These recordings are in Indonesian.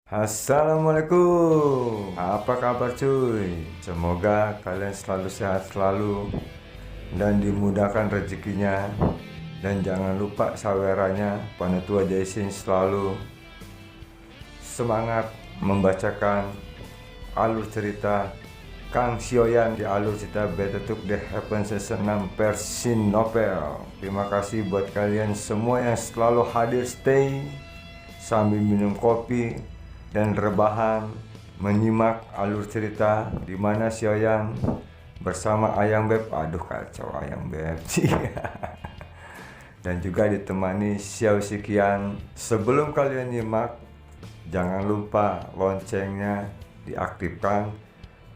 Assalamualaikum. Apa kabar cuy? Semoga kalian selalu sehat selalu dan dimudahkan rezekinya. Dan jangan lupa sawerannya, Panitua Jaisin selalu semangat membacakan alur cerita Kang Sioyan di alur cerita Betetuk The Heaven Season 6 versi novel. Terima kasih buat kalian semua yang selalu hadir stay sambil minum kopi dan rebahan menyimak alur cerita di mana Sioyan bersama Ayang Beb, aduh kacau Ayang Beb dan juga ditemani Xiao Sikian. Sebelum kalian nyimak, jangan lupa loncengnya diaktifkan,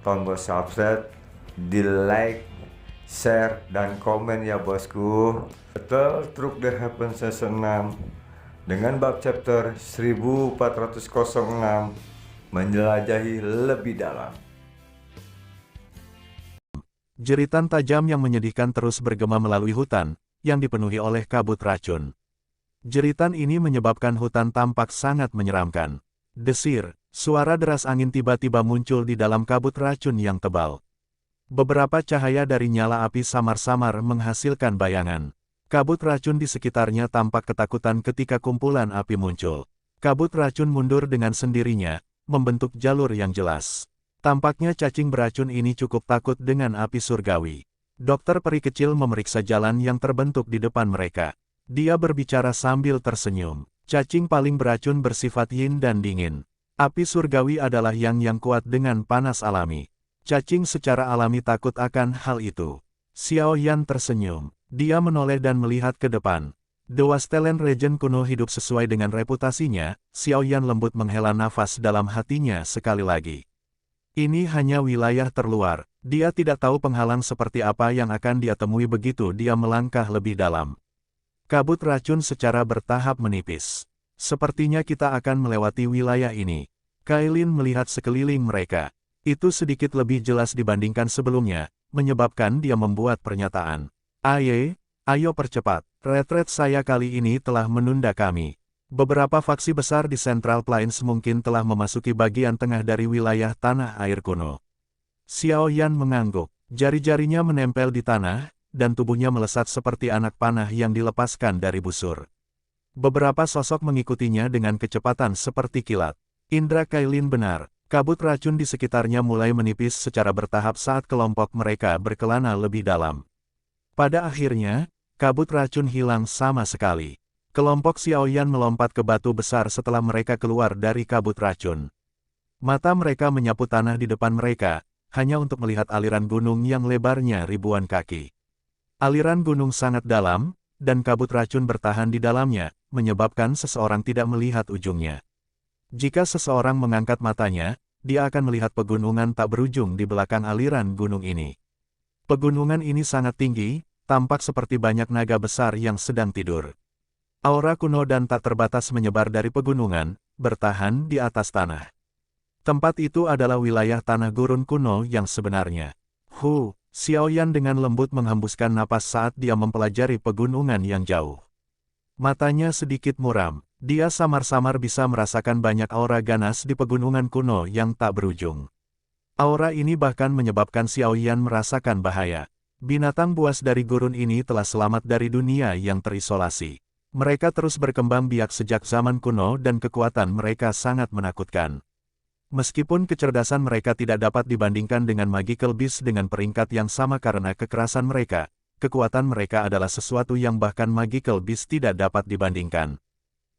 tombol subscribe, di like, share, dan komen ya bosku. Betul, Truk The Heaven Season 6 dengan bab chapter 1406 menjelajahi lebih dalam. Jeritan tajam yang menyedihkan terus bergema melalui hutan, yang dipenuhi oleh kabut racun. Jeritan ini menyebabkan hutan tampak sangat menyeramkan. Desir, suara deras angin tiba-tiba muncul di dalam kabut racun yang tebal. Beberapa cahaya dari nyala api samar-samar menghasilkan bayangan. Kabut racun di sekitarnya tampak ketakutan ketika kumpulan api muncul. Kabut racun mundur dengan sendirinya, membentuk jalur yang jelas. Tampaknya cacing beracun ini cukup takut dengan api surgawi. Dokter peri kecil memeriksa jalan yang terbentuk di depan mereka. Dia berbicara sambil tersenyum. Cacing paling beracun bersifat yin dan dingin. Api surgawi adalah yang kuat dengan panas alami. Cacing secara alami takut akan hal itu. Xiao Yan tersenyum. Dia menoleh dan melihat ke depan. Dewa Stelen Regen kuno hidup sesuai dengan reputasinya. Xiao Yan lembut menghela nafas dalam hatinya sekali lagi. Ini hanya wilayah terluar. Dia tidak tahu penghalang seperti apa yang akan dia temui begitu dia melangkah lebih dalam. Kabut racun secara bertahap menipis. Sepertinya kita akan melewati wilayah ini. Kailin melihat sekeliling mereka. Itu sedikit lebih jelas dibandingkan sebelumnya, menyebabkan dia membuat pernyataan. Ayo percepat, retret saya kali ini telah menunda kami. Beberapa faksi besar di Central Plains mungkin telah memasuki bagian tengah dari wilayah tanah air kuno. Xiao Yan mengangguk, jari-jarinya menempel di tanah, dan tubuhnya melesat seperti anak panah yang dilepaskan dari busur. Beberapa sosok mengikutinya dengan kecepatan seperti kilat. Indra Kailin benar, kabut racun di sekitarnya mulai menipis secara bertahap saat kelompok mereka berkelana lebih dalam. Pada akhirnya, kabut racun hilang sama sekali. Kelompok Xiao Yan melompat ke batu besar setelah mereka keluar dari kabut racun. Mata mereka menyapu tanah di depan mereka, hanya untuk melihat aliran gunung yang lebarnya ribuan kaki. Aliran gunung sangat dalam, dan kabut racun bertahan di dalamnya, menyebabkan seseorang tidak melihat ujungnya. Jika seseorang mengangkat matanya, dia akan melihat pegunungan tak berujung di belakang aliran gunung ini. Pegunungan ini sangat tinggi, tampak seperti banyak naga besar yang sedang tidur. Aura kuno dan tak terbatas menyebar dari pegunungan, bertahan di atas tanah. Tempat itu adalah wilayah tanah gurun kuno yang sebenarnya. Xiao Yan dengan lembut menghembuskan napas saat dia mempelajari pegunungan yang jauh. Matanya sedikit muram, dia samar-samar bisa merasakan banyak aura ganas di pegunungan kuno yang tak berujung. Aura ini bahkan menyebabkan Xiao Yan merasakan bahaya. Binatang buas dari gurun ini telah selamat dari dunia yang terisolasi. Mereka terus berkembang biak sejak zaman kuno dan kekuatan mereka sangat menakutkan. Meskipun kecerdasan mereka tidak dapat dibandingkan dengan Magical Beast dengan peringkat yang sama karena kekerasan mereka, kekuatan mereka adalah sesuatu yang bahkan Magical Beast tidak dapat dibandingkan.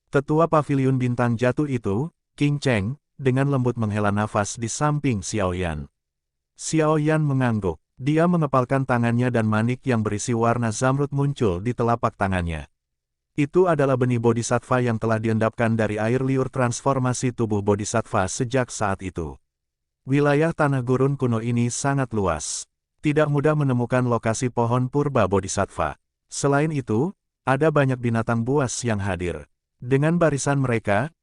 Tetua Paviliun Bintang Jatuh itu, King Cheng, dengan lembut menghela nafas di samping Xiao Yan. Xiao Yan mengangguk, dia mengepalkan tangannya dan manik yang berisi warna zamrud muncul di telapak tangannya. Itu adalah benih bodhisattva yang telah diendapkan dari air liur transformasi tubuh bodhisattva sejak saat itu. Wilayah tanah gurun kuno ini sangat luas. Tidak mudah menemukan lokasi pohon purba bodhisattva. Selain itu, ada banyak binatang buas yang hadir. Dengan barisan mereka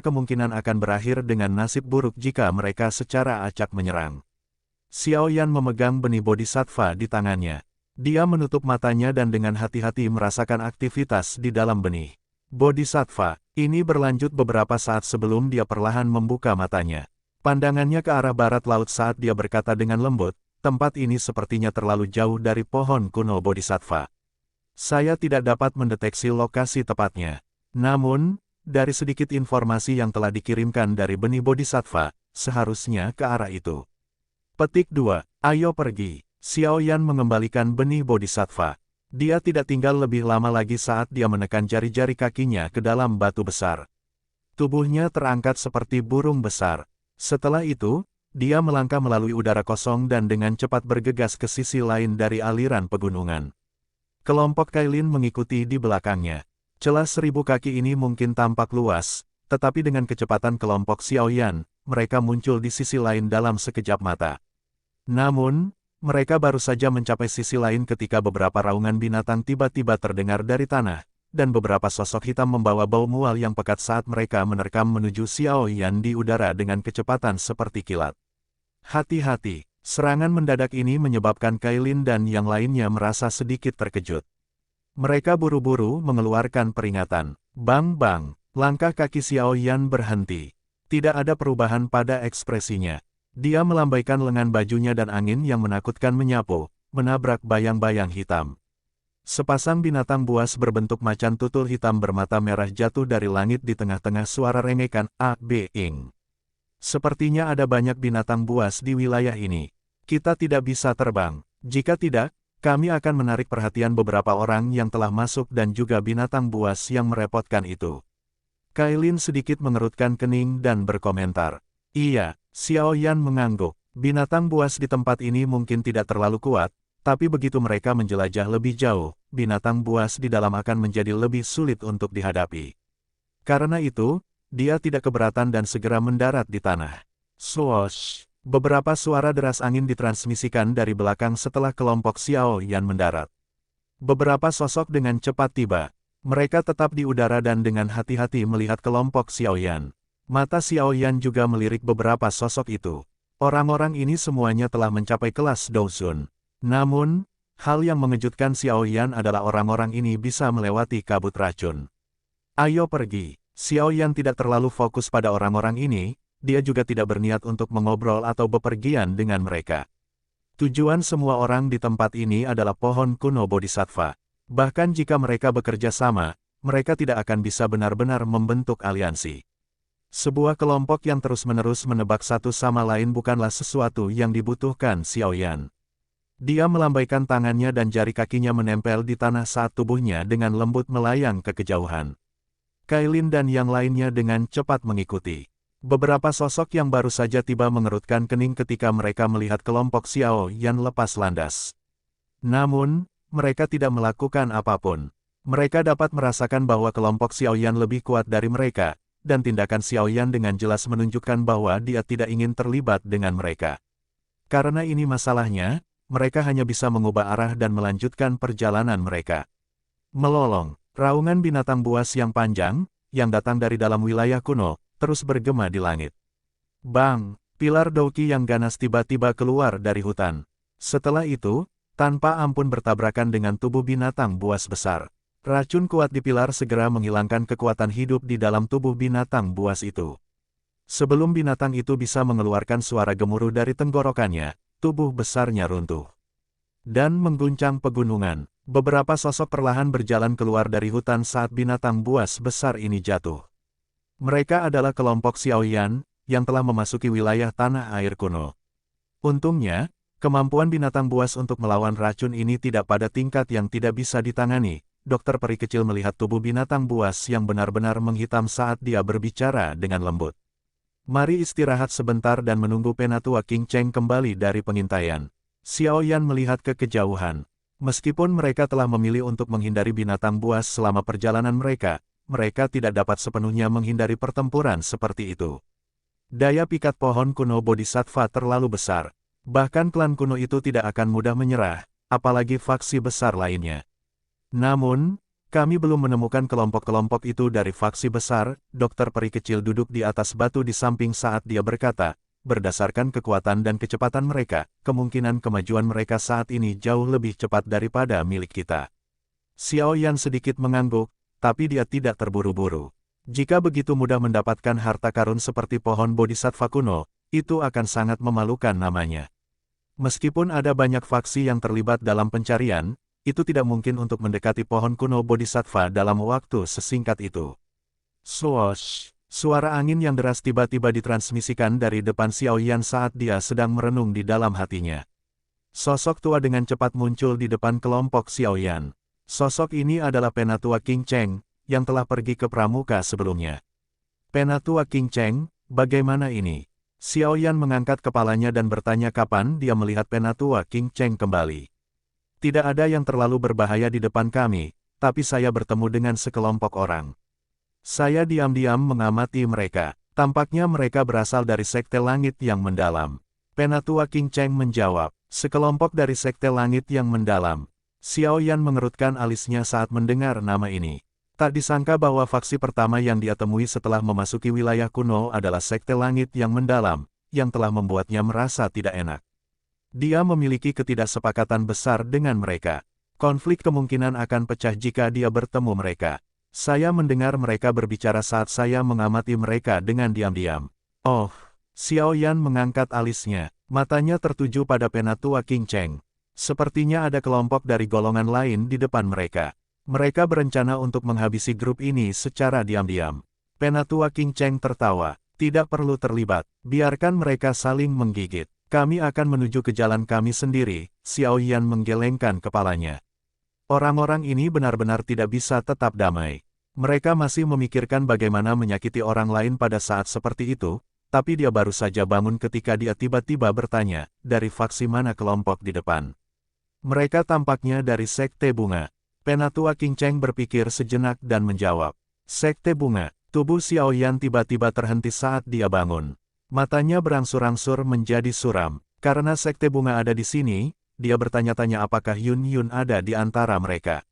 kemungkinan akan berakhir dengan nasib buruk jika mereka secara acak menyerang. Xiao Yan memegang benih bodhisattva di tangannya. Dia menutup matanya dan dengan hati-hati merasakan aktivitas di dalam benih. Bodhisattva, ini berlanjut beberapa saat sebelum dia perlahan membuka matanya. Pandangannya ke arah barat laut saat dia berkata dengan lembut, tempat ini sepertinya terlalu jauh dari pohon kuno Bodhisattva. Saya tidak dapat mendeteksi lokasi tepatnya. Namun, dari sedikit informasi yang telah dikirimkan dari benih Bodhisattva, seharusnya ke arah itu. Petik 2. Ayo pergi. Xiao Yan mengembalikan benih Bodhisattva. Dia tidak tinggal lebih lama lagi saat dia menekan jari-jari kakinya ke dalam batu besar. Tubuhnya terangkat seperti burung besar. Setelah itu, dia melangkah melalui udara kosong dan dengan cepat bergegas ke sisi lain dari aliran pegunungan. Kelompok Kailin mengikuti di belakangnya. Celah 1000 kaki ini mungkin tampak luas, tetapi dengan kecepatan kelompok Xiao Yan, mereka muncul di sisi lain dalam sekejap mata. Namun, mereka baru saja mencapai sisi lain ketika beberapa raungan binatang tiba-tiba terdengar dari tanah, dan beberapa sosok hitam membawa bau mual yang pekat saat mereka menerkam menuju Xiao Yan di udara dengan kecepatan seperti kilat. Hati-hati, serangan mendadak ini menyebabkan Kailin dan yang lainnya merasa sedikit terkejut. Mereka buru-buru mengeluarkan peringatan. Bang-bang, langkah kaki Xiao Yan berhenti. Tidak ada perubahan pada ekspresinya. Dia melambaikan lengan bajunya dan angin yang menakutkan menyapu, menabrak bayang-bayang hitam. Sepasang binatang buas berbentuk macan tutul hitam bermata merah jatuh dari langit di tengah-tengah suara rengekan "Ah-Being". Sepertinya ada banyak binatang buas di wilayah ini. Kita tidak bisa terbang. Jika tidak, kami akan menarik perhatian beberapa orang yang telah masuk dan juga binatang buas yang merepotkan itu. Kailin sedikit mengerutkan kening dan berkomentar. Iya, Xiao Yan mengangguk. Binatang buas di tempat ini mungkin tidak terlalu kuat, tapi begitu mereka menjelajah lebih jauh, binatang buas di dalam akan menjadi lebih sulit untuk dihadapi. Karena itu, dia tidak keberatan dan segera mendarat di tanah. Swoosh! Beberapa suara deras angin ditransmisikan dari belakang setelah kelompok Xiao Yan mendarat. Beberapa sosok dengan cepat tiba. Mereka tetap di udara dan dengan hati-hati melihat kelompok Xiao Yan. Mata Xiao Yan juga melirik beberapa sosok itu. Orang-orang ini semuanya telah mencapai kelas Douzun. Namun, hal yang mengejutkan Xiao Yan adalah orang-orang ini bisa melewati kabut racun. Ayo pergi. Xiao Yan tidak terlalu fokus pada orang-orang ini. Dia juga tidak berniat untuk mengobrol atau bepergian dengan mereka. Tujuan semua orang di tempat ini adalah pohon kuno Bodhisattva. Bahkan jika mereka bekerja sama, mereka tidak akan bisa benar-benar membentuk aliansi. Sebuah kelompok yang terus-menerus menebak satu sama lain bukanlah sesuatu yang dibutuhkan Xiao Yan. Dia melambaikan tangannya dan jari kakinya menempel di tanah saat tubuhnya dengan lembut melayang ke kejauhan. Kailin dan yang lainnya dengan cepat mengikuti. Beberapa sosok yang baru saja tiba mengerutkan kening ketika mereka melihat kelompok Xiao Yan lepas landas. Namun, mereka tidak melakukan apapun. Mereka dapat merasakan bahwa kelompok Xiao Yan lebih kuat dari mereka, dan tindakan Xiao Yan dengan jelas menunjukkan bahwa dia tidak ingin terlibat dengan mereka. Karena ini masalahnya, mereka hanya bisa mengubah arah dan melanjutkan perjalanan mereka. Melolong, raungan binatang buas yang panjang, yang datang dari dalam wilayah kuno, terus bergema di langit. Bang! Pilar Douki yang ganas tiba-tiba keluar dari hutan. Setelah itu, tanpa ampun bertabrakan dengan tubuh binatang buas besar. Racun kuat di pilar segera menghilangkan kekuatan hidup di dalam tubuh binatang buas itu. Sebelum binatang itu bisa mengeluarkan suara gemuruh dari tenggorokannya, tubuh besarnya runtuh. Dan mengguncang pegunungan. Beberapa sosok perlahan berjalan keluar dari hutan saat binatang buas besar ini jatuh. Mereka adalah kelompok Xiao Yan, yang telah memasuki wilayah tanah air kuno. Untungnya, kemampuan binatang buas untuk melawan racun ini tidak pada tingkat yang tidak bisa ditangani. Dokter peri kecil melihat tubuh binatang buas yang benar-benar menghitam saat dia berbicara dengan lembut. Mari istirahat sebentar dan menunggu penatua King Cheng kembali dari pengintaian. Xiao Yan melihat ke kejauhan. Meskipun mereka telah memilih untuk menghindari binatang buas selama perjalanan mereka tidak dapat sepenuhnya menghindari pertempuran seperti itu. Daya pikat pohon kuno Bodhisattva terlalu besar. Bahkan klan kuno itu tidak akan mudah menyerah, apalagi faksi besar lainnya. Namun, kami belum menemukan kelompok-kelompok itu dari faksi besar. Dokter peri kecil duduk di atas batu di samping saat dia berkata, berdasarkan kekuatan dan kecepatan mereka, kemungkinan kemajuan mereka saat ini jauh lebih cepat daripada milik kita. Xiao Yan sedikit mengangguk. tapi dia tidak terburu-buru. Jika begitu mudah mendapatkan harta karun seperti pohon Bodhisattva kuno, itu akan sangat memalukan namanya. Meskipun ada banyak faksi yang terlibat dalam pencarian, itu tidak mungkin untuk mendekati pohon kuno Bodhisattva dalam waktu sesingkat itu. Swoosh! Suara angin yang deras tiba-tiba ditransmisikan dari depan Xiao Yan saat dia sedang merenung di dalam hatinya. Sosok tua dengan cepat muncul di depan kelompok Xiao Yan. Sosok ini adalah Penatua King Cheng, yang telah pergi ke Pramuka sebelumnya. Penatua King Cheng, bagaimana ini? Xiao Yan mengangkat kepalanya dan bertanya kapan dia melihat Penatua King Cheng kembali. Tidak ada yang terlalu berbahaya di depan kami, tapi saya bertemu dengan sekelompok orang. Saya diam-diam mengamati mereka. Tampaknya mereka berasal dari Sekte Langit yang Mendalam. Penatua King Cheng menjawab, sekelompok dari Sekte Langit yang Mendalam. Xiao Yan mengerutkan alisnya saat mendengar nama ini. Tak disangka bahwa faksi pertama yang dia temui setelah memasuki wilayah kuno adalah Sekte Langit yang Mendalam, yang telah membuatnya merasa tidak enak. Dia memiliki ketidaksepakatan besar dengan mereka. Konflik kemungkinan akan pecah jika dia bertemu mereka. Saya mendengar mereka berbicara saat saya mengamati mereka dengan diam-diam. Oh, Xiao Yan mengangkat alisnya, matanya tertuju pada Penatua King Cheng. Sepertinya ada kelompok dari golongan lain di depan mereka. Mereka berencana untuk menghabisi grup ini secara diam-diam. Penatua King Cheng tertawa, tidak perlu terlibat, biarkan mereka saling menggigit. Kami akan menuju ke jalan kami sendiri, Xiao Yan menggelengkan kepalanya. Orang-orang ini benar-benar tidak bisa tetap damai. Mereka masih memikirkan bagaimana menyakiti orang lain pada saat seperti itu, tapi dia baru saja bangun ketika dia tiba-tiba bertanya, dari faksi mana kelompok di depan. Mereka tampaknya dari Sekte Bunga. Penatua King Cheng berpikir sejenak dan menjawab, Sekte Bunga. Tubuh Xiao Yan tiba-tiba terhenti saat dia bangun. Matanya berangsur-angsur menjadi suram. Karena Sekte Bunga ada di sini, dia bertanya-tanya apakah Yun Yun ada di antara mereka.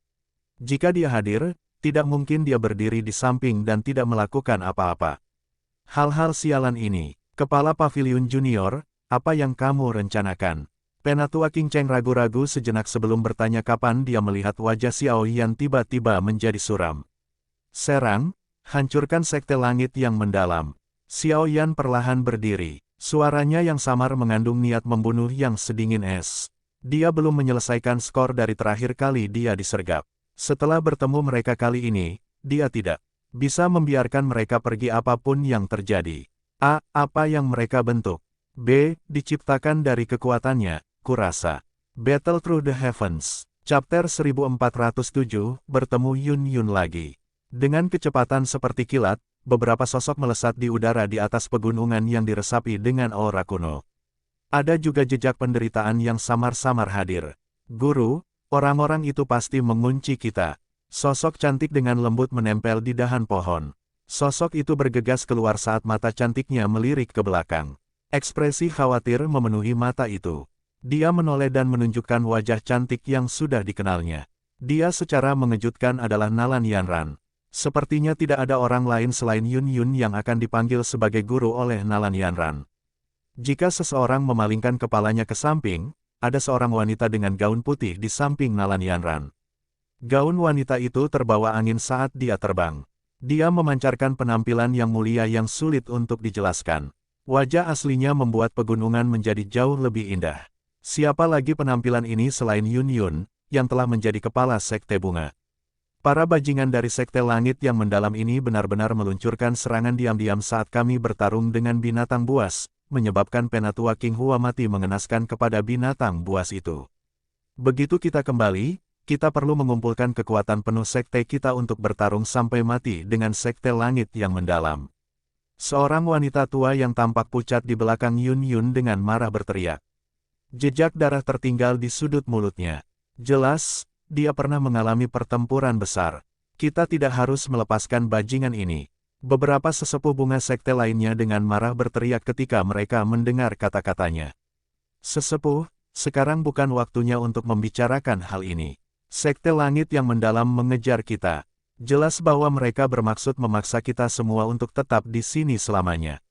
Jika dia hadir, tidak mungkin dia berdiri di samping dan tidak melakukan apa-apa. Hal-hal sialan ini, Kepala Pavilion Junior, apa yang kamu rencanakan? Penatua King Cheng ragu-ragu sejenak sebelum bertanya kapan dia melihat wajah Xiao Yan tiba-tiba menjadi suram. Serang, hancurkan Sekte Langit yang Mendalam. Xiao Yan perlahan berdiri. Suaranya yang samar mengandung niat membunuh yang sedingin es. Dia belum menyelesaikan skor dari terakhir kali dia disergap. Setelah bertemu mereka kali ini, dia tidak bisa membiarkan mereka pergi apapun yang terjadi. A. Apa yang mereka bentuk? B. Diciptakan dari kekuatannya, kurasa. Battle Through the Heavens. Chapter 1407, bertemu Yun Yun lagi. Dengan kecepatan seperti kilat, beberapa sosok melesat di udara di atas pegunungan yang diresapi dengan aura kuno. Ada juga jejak penderitaan yang samar-samar hadir. Guru, orang-orang itu pasti mengunci kita. Sosok cantik dengan lembut menempel di dahan pohon. Sosok itu bergegas keluar saat mata cantiknya melirik ke belakang. Ekspresi khawatir memenuhi mata itu. Dia menoleh dan menunjukkan wajah cantik yang sudah dikenalnya. Dia secara mengejutkan adalah Nalan Yanran. Sepertinya tidak ada orang lain selain Yun Yun yang akan dipanggil sebagai guru oleh Nalan Yanran. Jika seseorang memalingkan kepalanya ke samping, ada seorang wanita dengan gaun putih di samping Nalan Yanran. Gaun wanita itu terbawa angin saat dia terbang. Dia memancarkan penampilan yang mulia yang sulit untuk dijelaskan. Wajah aslinya membuat pegunungan menjadi jauh lebih indah. Siapa lagi penampilan ini selain Yun Yun, yang telah menjadi kepala Sekte Bunga? Para bajingan dari Sekte Langit yang Mendalam ini benar-benar meluncurkan serangan diam-diam saat kami bertarung dengan binatang buas, menyebabkan Penatua King Hua mati mengenaskan kepada binatang buas itu. Begitu kita kembali, kita perlu mengumpulkan kekuatan penuh sekte kita untuk bertarung sampai mati dengan Sekte Langit yang Mendalam. Seorang wanita tua yang tampak pucat di belakang Yun Yun dengan marah berteriak. Jejak darah tertinggal di sudut mulutnya. Jelas, dia pernah mengalami pertempuran besar. Kita tidak harus melepaskan bajingan ini. Beberapa sesepuh bunga sekte lainnya dengan marah berteriak ketika mereka mendengar kata-katanya. Sesepuh, sekarang bukan waktunya untuk membicarakan hal ini. Sekte Langit yang Mendalam mengejar kita. Jelas bahwa mereka bermaksud memaksa kita semua untuk tetap di sini selamanya.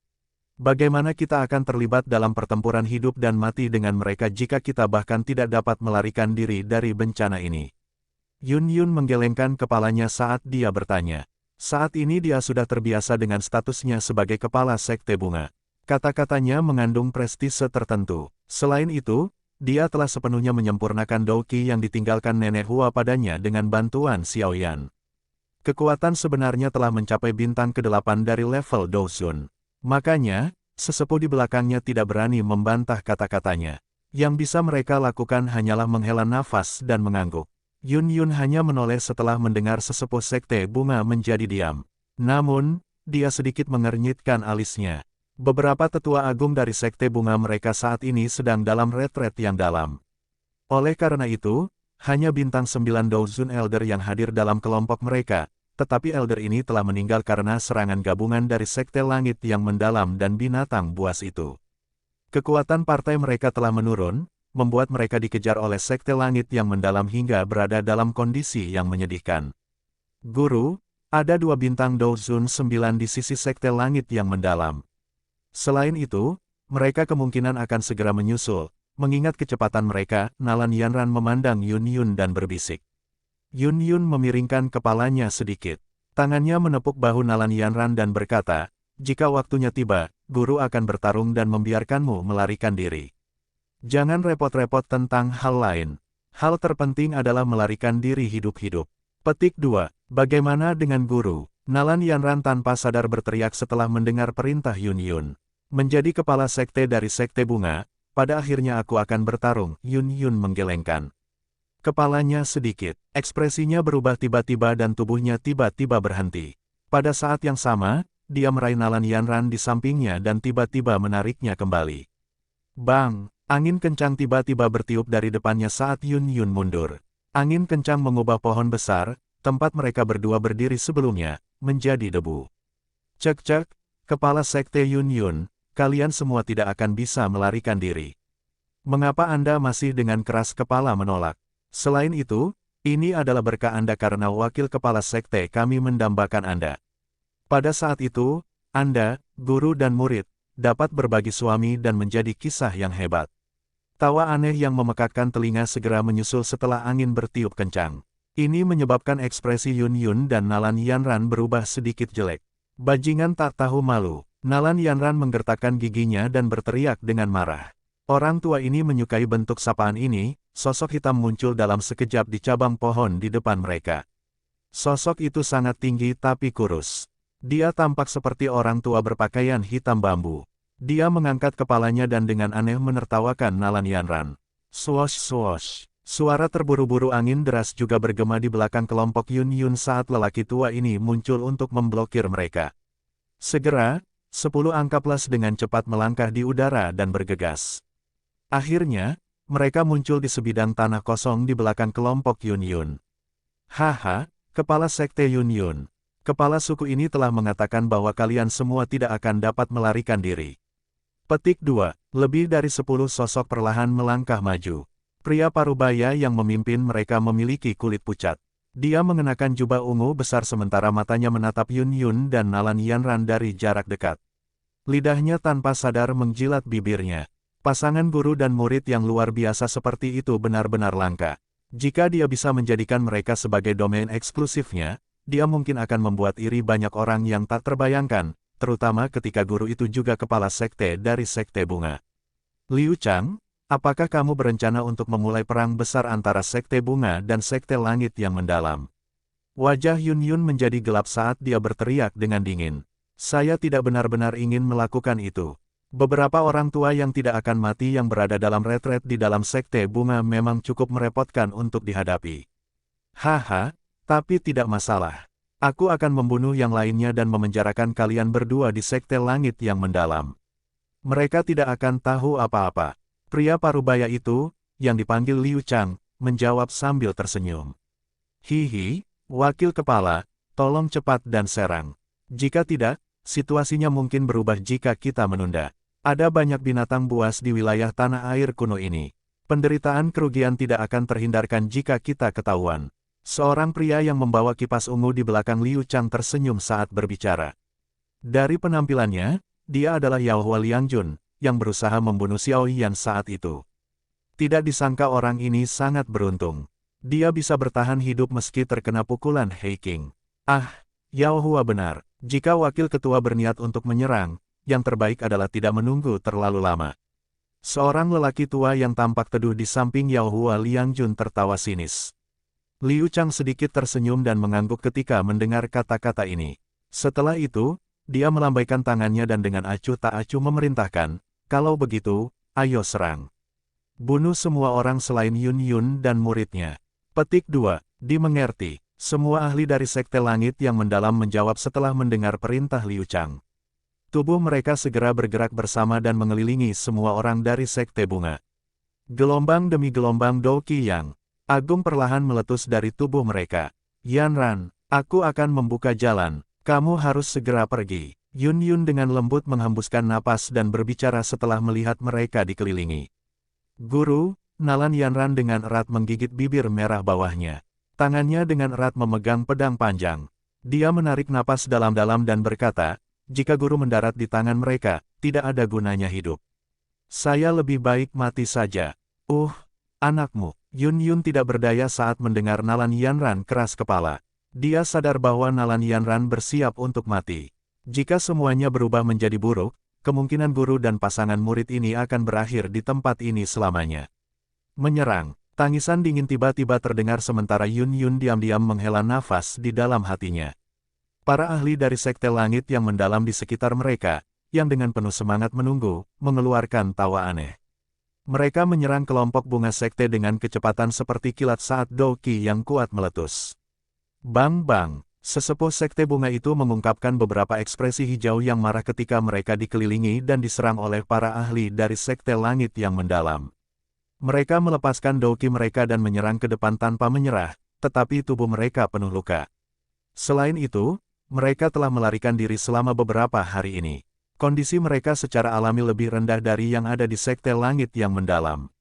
Bagaimana kita akan terlibat dalam pertempuran hidup dan mati dengan mereka jika kita bahkan tidak dapat melarikan diri dari bencana ini? Yun Yun menggelengkan kepalanya saat dia bertanya. Saat ini dia sudah terbiasa dengan statusnya sebagai kepala sekte bunga. Kata-katanya mengandung prestise tertentu. Selain itu, dia telah sepenuhnya menyempurnakan Douqi yang ditinggalkan Nenek Hua padanya dengan bantuan Xiaoyan. Kekuatan sebenarnya telah mencapai bintang ke-8 dari level Douzun. Makanya, sesepuh di belakangnya tidak berani membantah kata-katanya. Yang bisa mereka lakukan hanyalah menghela nafas dan mengangguk. Yun Yun hanya menoleh setelah mendengar sesepuh sekte bunga menjadi diam. Namun, dia sedikit mengernyitkan alisnya. Beberapa tetua agung dari sekte bunga mereka saat ini sedang dalam retret yang dalam. Oleh karena itu, hanya bintang 9 Douzun Elder yang hadir dalam kelompok mereka, tetapi Elder ini telah meninggal karena serangan gabungan dari sekte langit yang mendalam dan binatang buas itu. Kekuatan partai mereka telah menurun, membuat mereka dikejar oleh sekte langit yang mendalam hingga berada dalam kondisi yang menyedihkan. Guru, ada 2 bintang Douzun 9 di sisi sekte langit yang mendalam. Selain itu, mereka kemungkinan akan segera menyusul, mengingat kecepatan mereka. Nalan Yanran memandang Yun Yun dan berbisik. Yun Yun memiringkan kepalanya sedikit. Tangannya menepuk bahu Nalan Yanran dan berkata, jika waktunya tiba, guru akan bertarung dan membiarkanmu melarikan diri. Jangan repot-repot tentang hal lain. Hal terpenting adalah melarikan diri hidup-hidup. Petik 2. Bagaimana dengan guru? Nalan Yanran tanpa sadar berteriak setelah mendengar perintah Yun Yun. Menjadi kepala sekte dari sekte bunga, pada akhirnya aku akan bertarung. Yun Yun menggelengkan kepalanya sedikit. Ekspresinya berubah tiba-tiba dan tubuhnya tiba-tiba berhenti. Pada saat yang sama, dia meraih Nalan Yanran di sampingnya dan tiba-tiba menariknya kembali. Bang! Angin kencang tiba-tiba bertiup dari depannya saat Yun Yun mundur. Angin kencang mengubah pohon besar, tempat mereka berdua berdiri sebelumnya, menjadi debu. Cek-cek, kepala sekte Yun Yun, kalian semua tidak akan bisa melarikan diri. Mengapa Anda masih dengan keras kepala menolak? Selain itu, ini adalah berkah Anda karena wakil kepala sekte kami mendambakan Anda. Pada saat itu, Anda, guru dan murid, dapat berbagi suami dan menjadi kisah yang hebat. Tawa aneh yang memekakkan telinga segera menyusul setelah angin bertiup kencang. Ini menyebabkan ekspresi Yun Yun dan Nalan Yanran berubah sedikit jelek. Bajingan tak tahu malu. Nalan Yanran menggertakkan giginya dan berteriak dengan marah. Orang tua ini menyukai bentuk sapaan ini. Sosok hitam muncul dalam sekejap di cabang pohon di depan mereka. Sosok itu sangat tinggi tapi kurus. Dia tampak seperti orang tua berpakaian hitam bambu. Dia mengangkat kepalanya dan dengan aneh menertawakan Nalan Yanran. Swosh swosh. Suara terburu-buru angin deras juga bergema di belakang kelompok Yun Yun saat lelaki tua ini muncul untuk memblokir mereka. Segera, 10 angka plus dengan cepat melangkah di udara dan bergegas. Akhirnya, mereka muncul di sebidang tanah kosong di belakang kelompok Yun Yun. Haha, kepala sekte Yun Yun. Kepala suku ini telah mengatakan bahwa kalian semua tidak akan dapat melarikan diri. Petik 2. Lebih dari 10 sosok perlahan melangkah maju. Pria parubaya yang memimpin mereka memiliki kulit pucat. Dia mengenakan jubah ungu besar sementara matanya menatap Yun Yun dan Nalan Yanran dari jarak dekat. Lidahnya tanpa sadar menjilat bibirnya. Pasangan guru dan murid yang luar biasa seperti itu benar-benar langka. Jika dia bisa menjadikan mereka sebagai domain eksklusifnya, dia mungkin akan membuat iri banyak orang yang tak terbayangkan, terutama ketika guru itu juga kepala sekte dari sekte bunga. Liu Chang, apakah kamu berencana untuk memulai perang besar antara sekte bunga dan sekte langit yang mendalam? Wajah Yun Yun menjadi gelap saat dia berteriak dengan dingin. Saya tidak benar-benar ingin melakukan itu. Beberapa orang tua yang tidak akan mati yang berada dalam retret di dalam sekte bunga memang cukup merepotkan untuk dihadapi. Haha, tapi tidak masalah. Aku akan membunuh yang lainnya dan memenjarakan kalian berdua di sekte langit yang mendalam. Mereka tidak akan tahu apa-apa. Pria parubaya itu, yang dipanggil Liu Chang, menjawab sambil tersenyum. Hihi, wakil kepala, tolong cepat dan serang. Jika tidak, situasinya mungkin berubah jika kita menunda. Ada banyak binatang buas di wilayah tanah air kuno ini. Penderitaan kerugian tidak akan terhindarkan jika kita ketahuan. Seorang pria yang membawa kipas ungu di belakang Liu Chang tersenyum saat berbicara. Dari penampilannya, dia adalah Yao Hua Liangjun, yang berusaha membunuh Xiao Yan saat itu. Tidak disangka orang ini sangat beruntung. Dia bisa bertahan hidup meski terkena pukulan Hei King. Ah, Yao Hua benar. Jika wakil ketua berniat untuk menyerang, yang terbaik adalah tidak menunggu terlalu lama. Seorang lelaki tua yang tampak teduh di samping Yao Hua Liang Jun tertawa sinis. Liu Chang sedikit tersenyum dan mengangguk ketika mendengar kata-kata ini. Setelah itu, dia melambaikan tangannya dan dengan acuh tak acuh memerintahkan, kalau begitu, ayo serang. Bunuh semua orang selain Yun Yun dan muridnya. Petik 2. Dimengerti. Semua ahli dari Sekte Langit yang mendalam menjawab setelah mendengar perintah Liu Chang. Tubuh mereka segera bergerak bersama dan mengelilingi semua orang dari Sekte Bunga. Gelombang demi gelombang Dou Qi yang agung perlahan meletus dari tubuh mereka. Yanran, aku akan membuka jalan. Kamu harus segera pergi. Yun Yun dengan lembut menghembuskan napas dan berbicara setelah melihat mereka dikelilingi. Guru, nalan Yanran dengan erat menggigit bibir merah bawahnya. Tangannya dengan erat memegang pedang panjang. Dia menarik napas dalam-dalam dan berkata, jika guru mendarat di tangan mereka, tidak ada gunanya hidup. Saya lebih baik mati saja. Anakmu. Yun Yun tidak berdaya saat mendengar nalan Yanran keras kepala. Dia sadar bahwa nalan Yanran bersiap untuk mati. Jika semuanya berubah menjadi buruk, kemungkinan guru dan pasangan murid ini akan berakhir di tempat ini selamanya. Menyerang. Tangisan dingin tiba-tiba terdengar sementara Yun Yun diam-diam menghela nafas di dalam hatinya. Para ahli dari Sekte Langit yang mendalam di sekitar mereka, yang dengan penuh semangat menunggu, mengeluarkan tawa aneh. Mereka menyerang kelompok bunga sekte dengan kecepatan seperti kilat saat Dou Qi yang kuat meletus. Bang-bang, sesepuh sekte bunga itu mengungkapkan beberapa ekspresi hijau yang marah ketika mereka dikelilingi dan diserang oleh para ahli dari Sekte Langit yang mendalam. Mereka melepaskan Dou Qi mereka dan menyerang ke depan tanpa menyerah, tetapi tubuh mereka penuh luka. Selain itu, mereka telah melarikan diri selama beberapa hari ini. Kondisi mereka secara alami lebih rendah dari yang ada di Sekte Langit yang mendalam.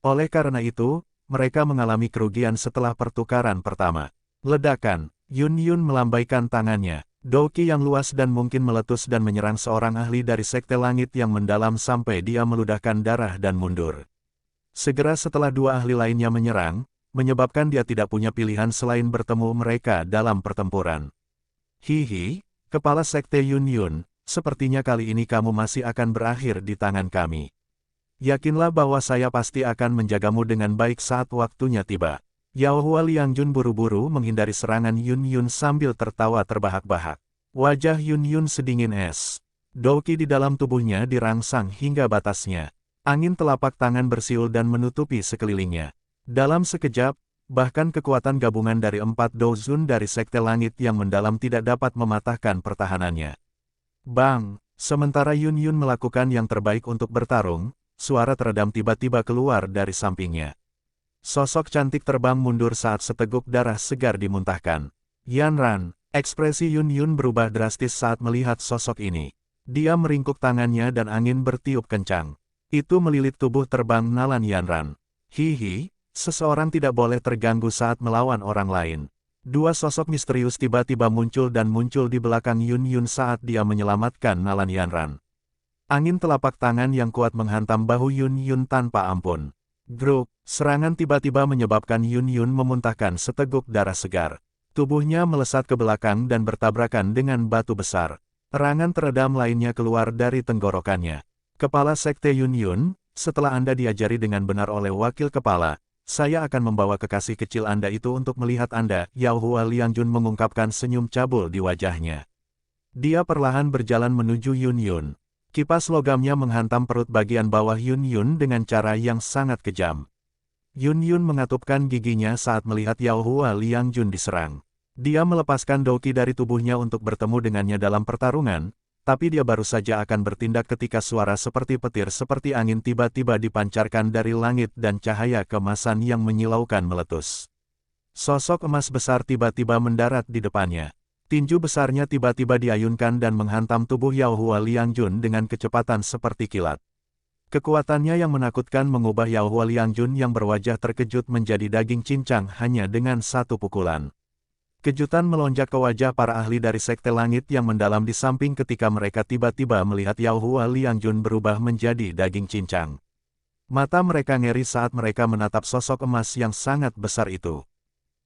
Oleh karena itu, mereka mengalami kerugian setelah pertukaran pertama. Ledakan, Yun Yun melambaikan tangannya. Dou Qi yang luas dan mungkin meletus dan menyerang seorang ahli dari Sekte Langit yang mendalam sampai dia meludahkan darah dan mundur. Segera setelah dua ahli lainnya menyerang, menyebabkan dia tidak punya pilihan selain bertemu mereka dalam pertempuran. Hihi, kepala sekte Yun Yun, sepertinya kali ini kamu masih akan berakhir di tangan kami. Yakinlah bahwa saya pasti akan menjagamu dengan baik saat waktunya tiba. Yao Hua Liang Jun buru-buru menghindari serangan Yun Yun sambil tertawa terbahak-bahak. Wajah Yun Yun sedingin es. Dou Qi di dalam tubuhnya dirangsang hingga batasnya. Angin telapak tangan bersiul dan menutupi sekelilingnya. Dalam sekejap, bahkan kekuatan gabungan dari 4 Dou Zun dari Sekte Langit yang mendalam tidak dapat mematahkan pertahanannya. Bang! Sementara Yun Yun melakukan yang terbaik untuk bertarung, suara teredam tiba-tiba keluar dari sampingnya. Sosok cantik terbang mundur saat seteguk darah segar dimuntahkan. Yanran, ekspresi Yun Yun berubah drastis saat melihat sosok ini. Dia meringkuk tangannya dan angin bertiup kencang. Itu melilit tubuh terbang nalan Yanran. Hihi, seseorang tidak boleh terganggu saat melawan orang lain. Dua sosok misterius tiba-tiba muncul di belakang Yun Yun saat dia menyelamatkan nalan Yanran. Angin telapak tangan yang kuat menghantam bahu Yun Yun tanpa ampun. Gruk, serangan tiba-tiba menyebabkan Yun Yun memuntahkan seteguk darah segar. Tubuhnya melesat ke belakang dan bertabrakan dengan batu besar. Erangan teredam lainnya keluar dari tenggorokannya. Kepala Sekte Yun Yun, setelah Anda diajari dengan benar oleh wakil kepala, saya akan membawa kekasih kecil Anda itu untuk melihat Anda. Yao Hua Liang Jun mengungkapkan senyum cabul di wajahnya. Dia perlahan berjalan menuju Yun Yun. Kipas logamnya menghantam perut bagian bawah Yun Yun dengan cara yang sangat kejam. Yun Yun mengatupkan giginya saat melihat Yao Hua Liang Jun diserang. Dia melepaskan Dou Qi dari tubuhnya untuk bertemu dengannya dalam pertarungan, tapi dia baru saja akan bertindak ketika suara seperti petir seperti angin tiba-tiba dipancarkan dari langit dan cahaya keemasan yang menyilaukan meletus. Sosok emas besar tiba-tiba mendarat di depannya. Tinju besarnya tiba-tiba diayunkan dan menghantam tubuh Yao Hua Liang Jun dengan kecepatan seperti kilat. Kekuatannya yang menakutkan mengubah Yao Hua Liang Jun yang berwajah terkejut menjadi daging cincang hanya dengan satu pukulan. Kejutan melonjak ke wajah para ahli dari Sekte Langit yang mendalam di samping ketika mereka tiba-tiba melihat Yao Hua Liang Jun berubah menjadi daging cincang. Mata mereka ngeri saat mereka menatap sosok emas yang sangat besar itu.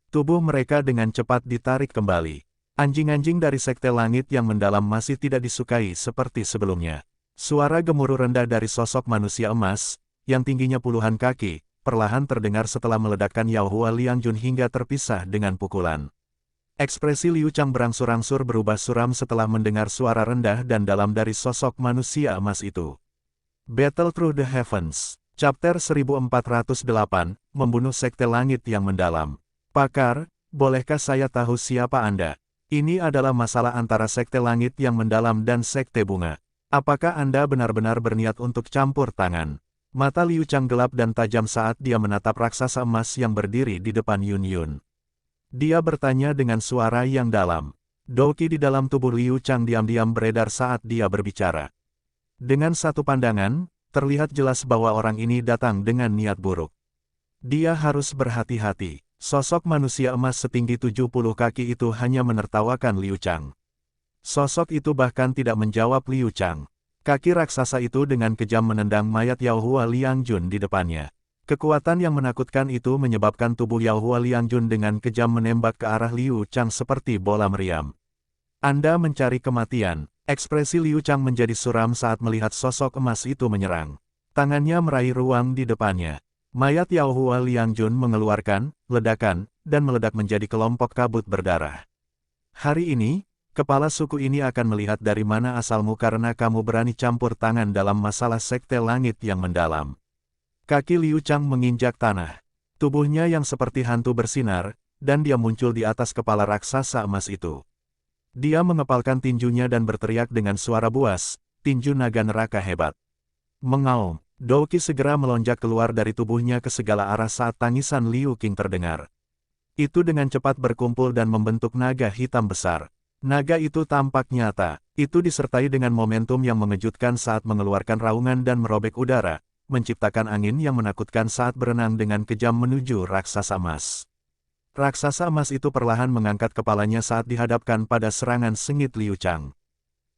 Tubuh mereka dengan cepat ditarik kembali. Anjing-anjing dari Sekte Langit yang mendalam masih tidak disukai seperti sebelumnya. Suara gemuruh rendah dari sosok manusia emas, yang tingginya puluhan kaki, perlahan terdengar setelah meledakkan Yaohua Liangjun hingga terpisah dengan pukulan. Ekspresi Liu Chang berangsur-angsur berubah suram setelah mendengar suara rendah dan dalam dari sosok manusia emas itu. Battle Through the Heavens, Chapter 1408, Membunuh Sekte Langit yang Mendalam. Pakar, bolehkah saya tahu siapa Anda? Ini adalah masalah antara Sekte Langit yang Mendalam dan Sekte Bunga. Apakah Anda benar-benar berniat untuk campur tangan? Mata Liu Chang gelap dan tajam saat dia menatap raksasa emas yang berdiri di depan Yun Yun. Dia bertanya dengan suara yang dalam. Douqi di dalam tubuh Liu Chang diam-diam beredar saat dia berbicara. Dengan satu pandangan, terlihat jelas bahwa orang ini datang dengan niat buruk. Dia harus berhati-hati. Sosok manusia emas setinggi 70 kaki itu hanya menertawakan Liu Chang. Sosok itu bahkan tidak menjawab Liu Chang. Kaki raksasa itu dengan kejam menendang mayat Yaohua Liangjun di depannya. Kekuatan yang menakutkan itu menyebabkan tubuh Yaohua Liangjun dengan kejam menembak ke arah Liu Chang seperti bola meriam. Anda mencari kematian. Ekspresi Liu Chang menjadi suram saat melihat sosok emas itu menyerang. Tangannya meraih ruang di depannya. Mayat Yaohua Liangjun mengeluarkan ledakan dan meledak menjadi kelompok kabut berdarah. Hari ini, kepala suku ini akan melihat dari mana asalmu karena kamu berani campur tangan dalam masalah Sekte Langit yang Mendalam. Kaki Liu Chang menginjak tanah. Tubuhnya yang seperti hantu bersinar, dan dia muncul di atas kepala raksasa emas itu. Dia mengepalkan tinjunya dan berteriak dengan suara buas, tinju naga neraka hebat. Mengaum, Douqi segera melonjak keluar dari tubuhnya ke segala arah saat tangisan Liu Qing terdengar. Itu dengan cepat berkumpul dan membentuk naga hitam besar. Naga itu tampak nyata, itu disertai dengan momentum yang mengejutkan saat mengeluarkan raungan dan merobek udara, menciptakan angin yang menakutkan saat berenang dengan kejam menuju raksasa emas. Raksasa emas itu perlahan mengangkat kepalanya saat dihadapkan pada serangan sengit Liu Chang.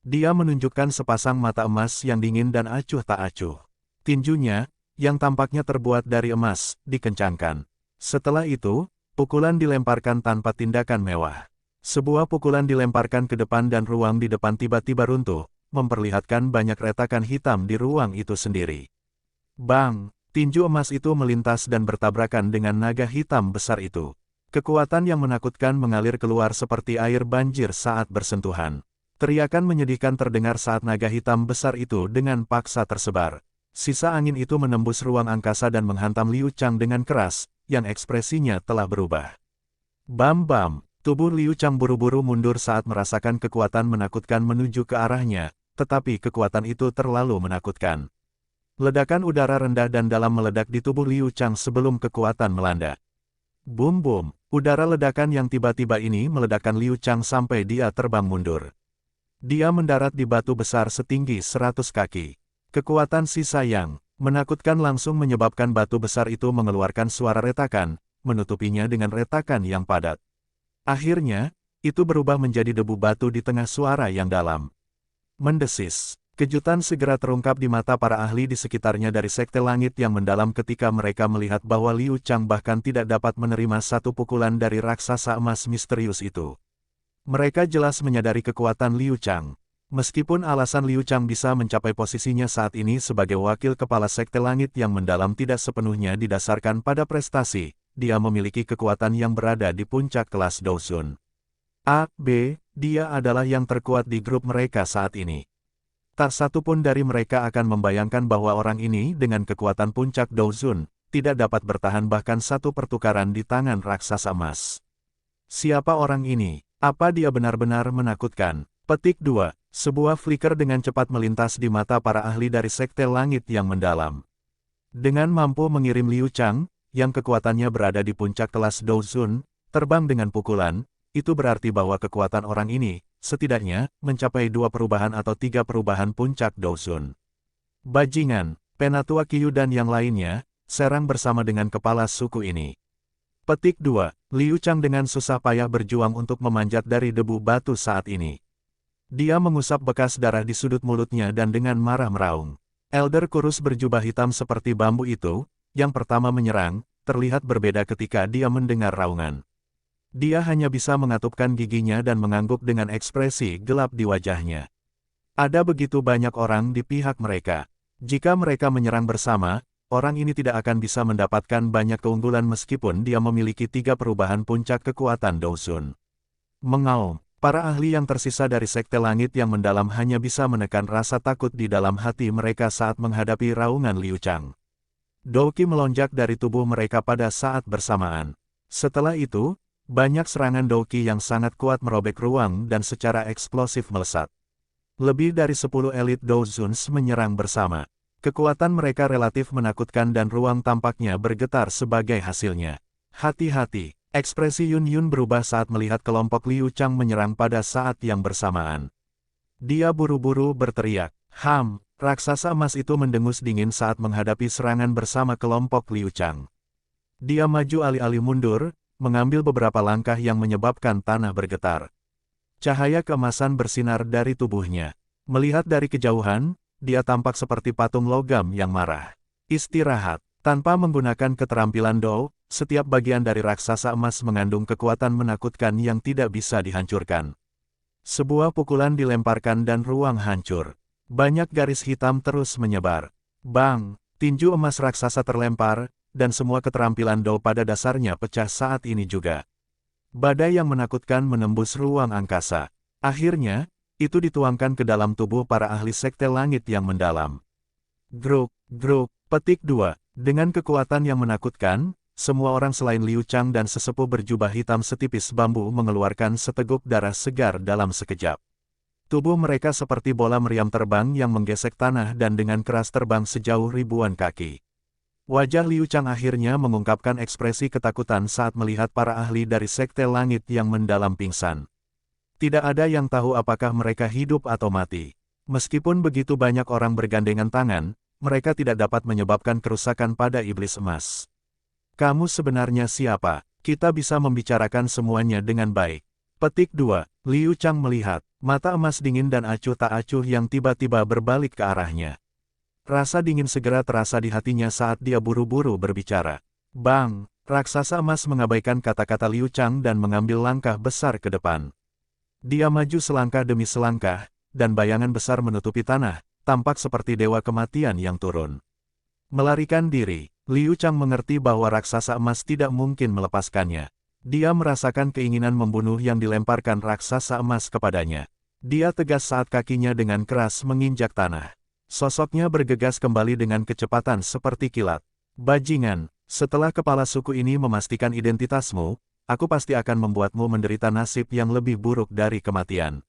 Dia menunjukkan sepasang mata emas yang dingin dan acuh tak acuh. Tinjunya, yang tampaknya terbuat dari emas, dikencangkan. Setelah itu, pukulan dilemparkan tanpa tindakan mewah. Sebuah pukulan dilemparkan ke depan dan ruang di depan tiba-tiba runtuh, memperlihatkan banyak retakan hitam di ruang itu sendiri. Bang! Tinju emas itu melintas dan bertabrakan dengan naga hitam besar itu. Kekuatan yang menakutkan mengalir keluar seperti air banjir saat bersentuhan. Teriakan menyedihkan terdengar saat naga hitam besar itu dengan paksa tersebar. Sisa angin itu menembus ruang angkasa dan menghantam Liu Chang dengan keras, yang ekspresinya telah berubah. Bam-bam, tubuh Liu Chang buru-buru mundur saat merasakan kekuatan menakutkan menuju ke arahnya, tetapi kekuatan itu terlalu menakutkan. Ledakan udara rendah dan dalam meledak di tubuh Liu Chang sebelum kekuatan melanda. Bum-bum, udara ledakan yang tiba-tiba ini meledakkan Liu Chang sampai dia terbang mundur. Dia mendarat di batu besar setinggi 100 kaki. Kekuatan sisa yang menakutkan langsung menyebabkan batu besar itu mengeluarkan suara retakan, menutupinya dengan retakan yang padat. Akhirnya, itu berubah menjadi debu batu di tengah suara yang dalam. Mendesis. Kejutan segera terungkap di mata para ahli di sekitarnya dari Sekte Langit yang Mendalam ketika mereka melihat bahwa Liu Chang bahkan tidak dapat menerima satu pukulan dari raksasa emas misterius itu. Mereka jelas menyadari kekuatan Liu Chang. Meskipun alasan Liu Chang bisa mencapai posisinya saat ini sebagai wakil kepala Sekte Langit yang Mendalam tidak sepenuhnya didasarkan pada prestasi, dia memiliki kekuatan yang berada di puncak kelas Douzun. Dia adalah yang terkuat di grup mereka saat ini. Tak satu pun dari mereka akan membayangkan bahwa orang ini dengan kekuatan puncak Douzun, tidak dapat bertahan bahkan satu pertukaran di tangan raksasa emas. Siapa orang ini? Apa dia benar-benar menakutkan? Petik 2. Sebuah flicker dengan cepat melintas di mata para ahli dari Sekte Langit yang Mendalam. Dengan mampu mengirim Liu Chang, yang kekuatannya berada di puncak kelas Douzun, terbang dengan pukulan, itu berarti bahwa kekuatan orang ini, setidaknya, mencapai 2 perubahan atau 3 perubahan puncak Douzun. Bajingan, Penatua Qiyu dan yang lainnya, serang bersama dengan kepala suku ini. Petik 2. Liu Chang dengan susah payah berjuang untuk memanjat dari debu batu saat ini. Dia mengusap bekas darah di sudut mulutnya dan dengan marah meraung. Elder kurus berjubah hitam seperti bambu itu, yang pertama menyerang, terlihat berbeda ketika dia mendengar raungan. Dia hanya bisa mengatupkan giginya dan mengangguk dengan ekspresi gelap di wajahnya. Ada begitu banyak orang di pihak mereka. Jika mereka menyerang bersama, orang ini tidak akan bisa mendapatkan banyak keunggulan meskipun dia memiliki 3 perubahan puncak kekuatan Douzun. Mengaum, para ahli yang tersisa dari Sekte Langit yang mendalam hanya bisa menekan rasa takut di dalam hati mereka saat menghadapi raungan Liu Chang. Douqi melonjak dari tubuh mereka pada saat bersamaan. Setelah itu, banyak serangan Douqi yang sangat kuat merobek ruang dan secara eksplosif melesat. Lebih dari 10 elit Douzuns menyerang bersama. Kekuatan mereka relatif menakutkan dan ruang tampaknya bergetar sebagai hasilnya. Hati-hati, ekspresi Yun Yun berubah saat melihat kelompok Liu Chang menyerang pada saat yang bersamaan. Dia buru-buru berteriak, "Ham!" Raksasa emas itu mendengus dingin saat menghadapi serangan bersama kelompok Liu Chang. Dia maju alih-alih mundur, mengambil beberapa langkah yang menyebabkan tanah bergetar. Cahaya keemasan bersinar dari tubuhnya. Melihat dari kejauhan, dia tampak seperti patung logam yang marah. Istirahat. Tanpa menggunakan keterampilan Dou, setiap bagian dari raksasa emas mengandung kekuatan menakutkan yang tidak bisa dihancurkan. Sebuah pukulan dilemparkan dan ruang hancur. Banyak garis hitam terus menyebar. Bang! Tinju emas raksasa terlempar, dan semua keterampilan Dou pada dasarnya pecah saat ini juga. Badai yang menakutkan menembus ruang angkasa. Akhirnya, itu dituangkan ke dalam tubuh para ahli Sekte Langit yang mendalam. Gruk, gruk, petik 2. Dengan kekuatan yang menakutkan, semua orang selain Liu Chang dan sesepuh berjubah hitam setipis bambu mengeluarkan seteguk darah segar dalam sekejap. Tubuh mereka seperti bola meriam terbang yang menggesek tanah dan dengan keras terbang sejauh ribuan kaki. Wajah Liu Chang akhirnya mengungkapkan ekspresi ketakutan saat melihat para ahli dari Sekte Langit yang mendalam pingsan. Tidak ada yang tahu apakah mereka hidup atau mati. Meskipun begitu banyak orang bergandengan tangan, mereka tidak dapat menyebabkan kerusakan pada iblis emas. Kamu sebenarnya siapa? Kita bisa membicarakan semuanya dengan baik. Petik 2. Liu Chang melihat, mata emas dingin dan acuh tak acuh yang tiba-tiba berbalik ke arahnya. Rasa dingin segera terasa di hatinya saat dia buru-buru berbicara. Bang! Raksasa emas mengabaikan kata-kata Liu Chang dan mengambil langkah besar ke depan. Dia maju selangkah demi selangkah, dan bayangan besar menutupi tanah, tampak seperti dewa kematian yang turun. Melarikan diri, Liu Chang mengerti bahwa raksasa emas tidak mungkin melepaskannya. Dia merasakan keinginan membunuh yang dilemparkan raksasa emas kepadanya. Dia tegas saat kakinya dengan keras menginjak tanah. Sosoknya bergegas kembali dengan kecepatan seperti kilat. Bajingan, setelah kepala suku ini memastikan identitasmu, aku pasti akan membuatmu menderita nasib yang lebih buruk dari kematian.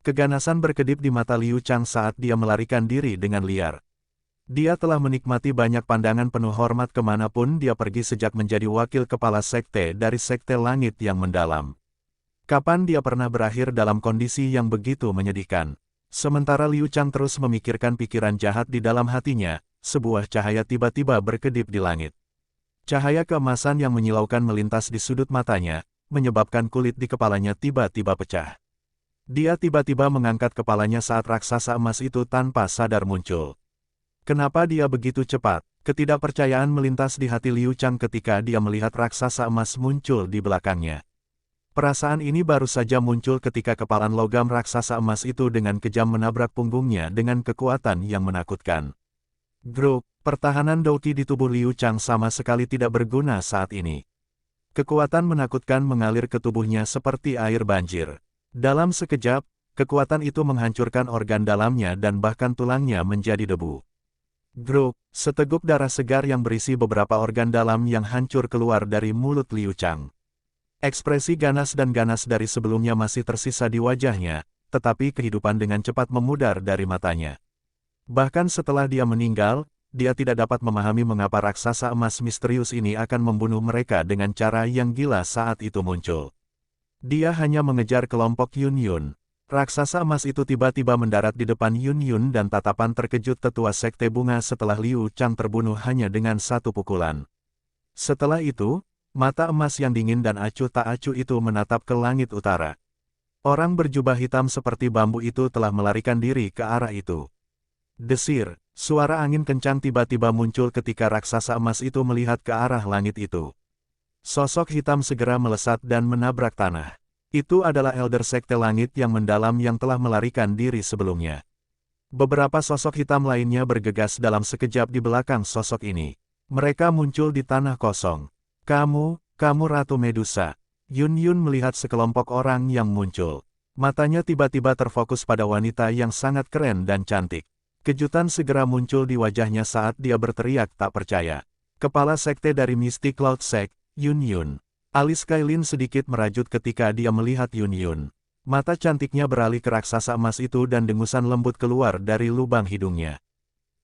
Keganasan berkedip di mata Liu Chang saat dia melarikan diri dengan liar. Dia telah menikmati banyak pandangan penuh hormat kemanapun dia pergi sejak menjadi wakil kepala sekte dari Sekte Langit yang mendalam. Kapan dia pernah berakhir dalam kondisi yang begitu menyedihkan? Sementara Liu Chang terus memikirkan pikiran jahat di dalam hatinya, sebuah cahaya tiba-tiba berkedip di langit. Cahaya keemasan yang menyilaukan melintas di sudut matanya, menyebabkan kulit di kepalanya tiba-tiba pecah. Dia tiba-tiba mengangkat kepalanya saat raksasa emas itu tanpa sadar muncul. Kenapa dia begitu cepat? Ketidakpercayaan melintas di hati Liu Chang ketika dia melihat raksasa emas muncul di belakangnya. Perasaan ini baru saja muncul ketika kepalan logam raksasa emas itu dengan kejam menabrak punggungnya dengan kekuatan yang menakutkan. Gruk, pertahanan Douqi di tubuh Liu Chang sama sekali tidak berguna saat ini. Kekuatan menakutkan mengalir ke tubuhnya seperti air banjir. Dalam sekejap, kekuatan itu menghancurkan organ dalamnya dan bahkan tulangnya menjadi debu. Gruk, seteguk darah segar yang berisi beberapa organ dalam yang hancur keluar dari mulut Liu Chang. Ekspresi ganas dan ganas dari sebelumnya masih tersisa di wajahnya, tetapi kehidupan dengan cepat memudar dari matanya. Bahkan setelah dia meninggal, dia tidak dapat memahami mengapa raksasa emas misterius ini akan membunuh mereka dengan cara yang gila saat itu muncul. Dia hanya mengejar kelompok Yun Yun. Raksasa emas itu tiba-tiba mendarat di depan Yun Yun dan tatapan terkejut tetua Sekte Bunga setelah Liu Chang terbunuh hanya dengan satu pukulan. Setelah itu, mata emas yang dingin dan acuh tak acuh itu menatap ke langit utara. Orang berjubah hitam seperti bambu itu telah melarikan diri ke arah itu. Desir, suara angin kencang tiba-tiba muncul ketika raksasa emas itu melihat ke arah langit itu. Sosok hitam segera melesat dan menabrak tanah. Itu adalah Elder Sekte Langit yang mendalam yang telah melarikan diri sebelumnya. Beberapa sosok hitam lainnya bergegas dalam sekejap di belakang sosok ini. Mereka muncul di tanah kosong. Kamu Ratu Medusa. Yun Yun melihat sekelompok orang yang muncul. Matanya tiba-tiba terfokus pada wanita yang sangat keren dan cantik. Kejutan segera muncul di wajahnya saat dia berteriak tak percaya. Kepala sekte dari Mystic Cloud Sect, Yun Yun. Alis Kailin sedikit merajut ketika dia melihat Yun Yun. Mata cantiknya beralih ke raksasa emas itu dan dengusan lembut keluar dari lubang hidungnya.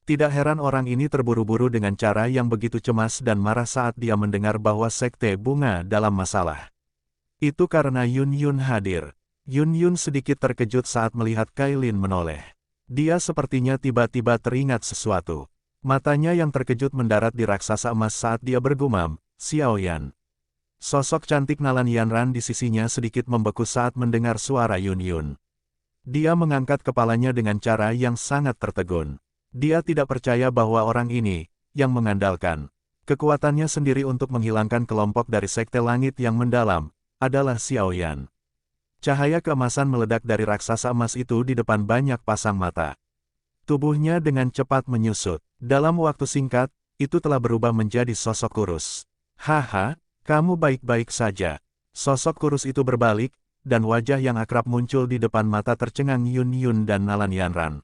Tidak heran orang ini terburu-buru dengan cara yang begitu cemas dan marah saat dia mendengar bahwa sekte bunga dalam masalah. Itu karena Yun Yun hadir. Yun Yun sedikit terkejut saat melihat Kailin menoleh. Dia sepertinya tiba-tiba teringat sesuatu. Matanya yang terkejut mendarat di raksasa emas saat dia bergumam, Xiaoyan. Sosok cantik Nalan Yanran di sisinya sedikit membeku saat mendengar suara Yun Yun. Dia mengangkat kepalanya dengan cara yang sangat tertegun. Dia tidak percaya bahwa orang ini, yang mengandalkan kekuatannya sendiri untuk menghilangkan kelompok dari sekte langit yang mendalam, adalah Xiaoyan. Cahaya keemasan meledak dari raksasa emas itu di depan banyak pasang mata. Tubuhnya dengan cepat menyusut. Dalam waktu singkat, itu telah berubah menjadi sosok kurus. Haha, kamu baik-baik saja. Sosok kurus itu berbalik, dan wajah yang akrab muncul di depan mata tercengang Yun Yun dan Nalan Yanran.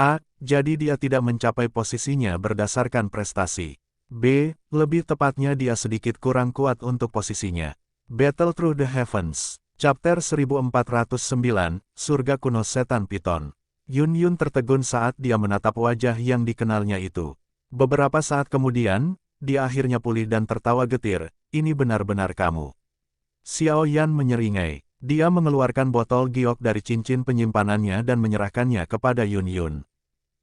A. Jadi dia tidak mencapai posisinya berdasarkan prestasi. B. Lebih tepatnya dia sedikit kurang kuat untuk posisinya. Battle Through the Heavens. Chapter 1409, Surga Kuno Setan Piton. Yun Yun tertegun saat dia menatap wajah yang dikenalnya itu. Beberapa saat kemudian, dia akhirnya pulih dan tertawa getir, ini benar-benar kamu. Xiaoyan menyeringai. Dia mengeluarkan botol giok dari cincin penyimpanannya dan menyerahkannya kepada Yun Yun.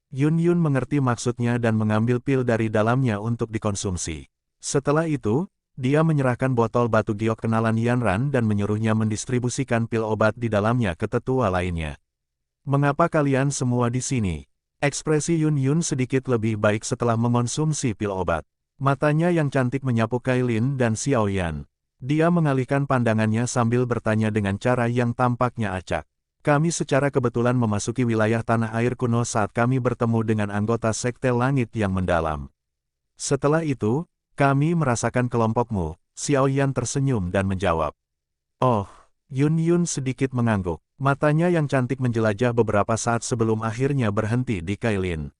Yun Yun mengerti maksudnya dan mengambil pil dari dalamnya untuk dikonsumsi. Setelah itu, dia menyerahkan botol batu giok ke Nalan Yanran dan menyuruhnya mendistribusikan pil obat di dalamnya ke tetua lainnya. Mengapa kalian semua di sini? Ekspresi Yun Yun sedikit lebih baik setelah mengonsumsi pil obat. Matanya yang cantik menyapu Kailin dan Xiaoyan. Dia mengalihkan pandangannya sambil bertanya dengan cara yang tampaknya acak. Kami secara kebetulan memasuki wilayah tanah air kuno saat kami bertemu dengan anggota sekte langit yang mendalam. Setelah itu, kami merasakan kelompokmu. Xiaoyan tersenyum dan menjawab. Oh, Yun Yun sedikit mengangguk. Matanya yang cantik menjelajah beberapa saat sebelum akhirnya berhenti di Kailin.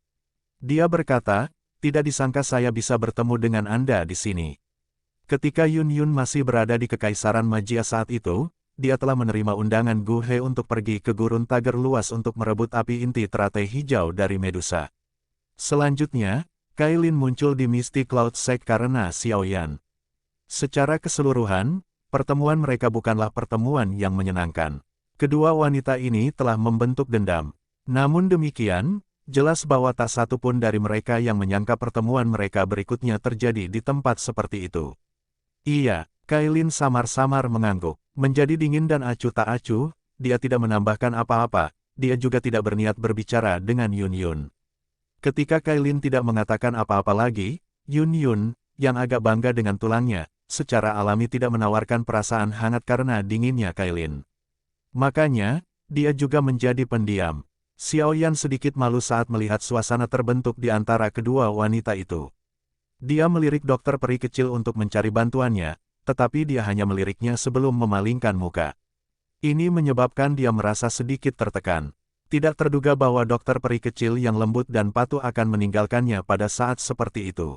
Dia berkata, tidak disangka saya bisa bertemu dengan Anda di sini. Ketika Yun Yun masih berada di Kekaisaran Magia saat itu, dia telah menerima undangan Gu He untuk pergi ke gurun tagar luas untuk merebut api inti teratai hijau dari Medusa. Selanjutnya, Kailin muncul di Mystic Cloud Sect karena Xiaoyan. Secara keseluruhan, pertemuan mereka bukanlah pertemuan yang menyenangkan. Kedua wanita ini telah membentuk dendam. Namun demikian, jelas bahwa tak satu pun dari mereka yang menyangka pertemuan mereka berikutnya terjadi di tempat seperti itu. Iya, Kailin samar-samar mengangguk. Menjadi dingin dan acuh tak acuh, dia tidak menambahkan apa-apa, dia juga tidak berniat berbicara dengan Yun Yun. Ketika Kailin tidak mengatakan apa-apa lagi, Yun Yun, yang agak bangga dengan tulangnya, secara alami tidak menawarkan perasaan hangat karena dinginnya Kailin. Makanya, dia juga menjadi pendiam. Xiaoyan sedikit malu saat melihat suasana terbentuk di antara kedua wanita itu. Dia melirik dokter peri kecil untuk mencari bantuannya, tetapi dia hanya meliriknya sebelum memalingkan muka. Ini menyebabkan dia merasa sedikit tertekan. Tidak terduga bahwa dokter peri kecil yang lembut dan patuh akan meninggalkannya pada saat seperti itu.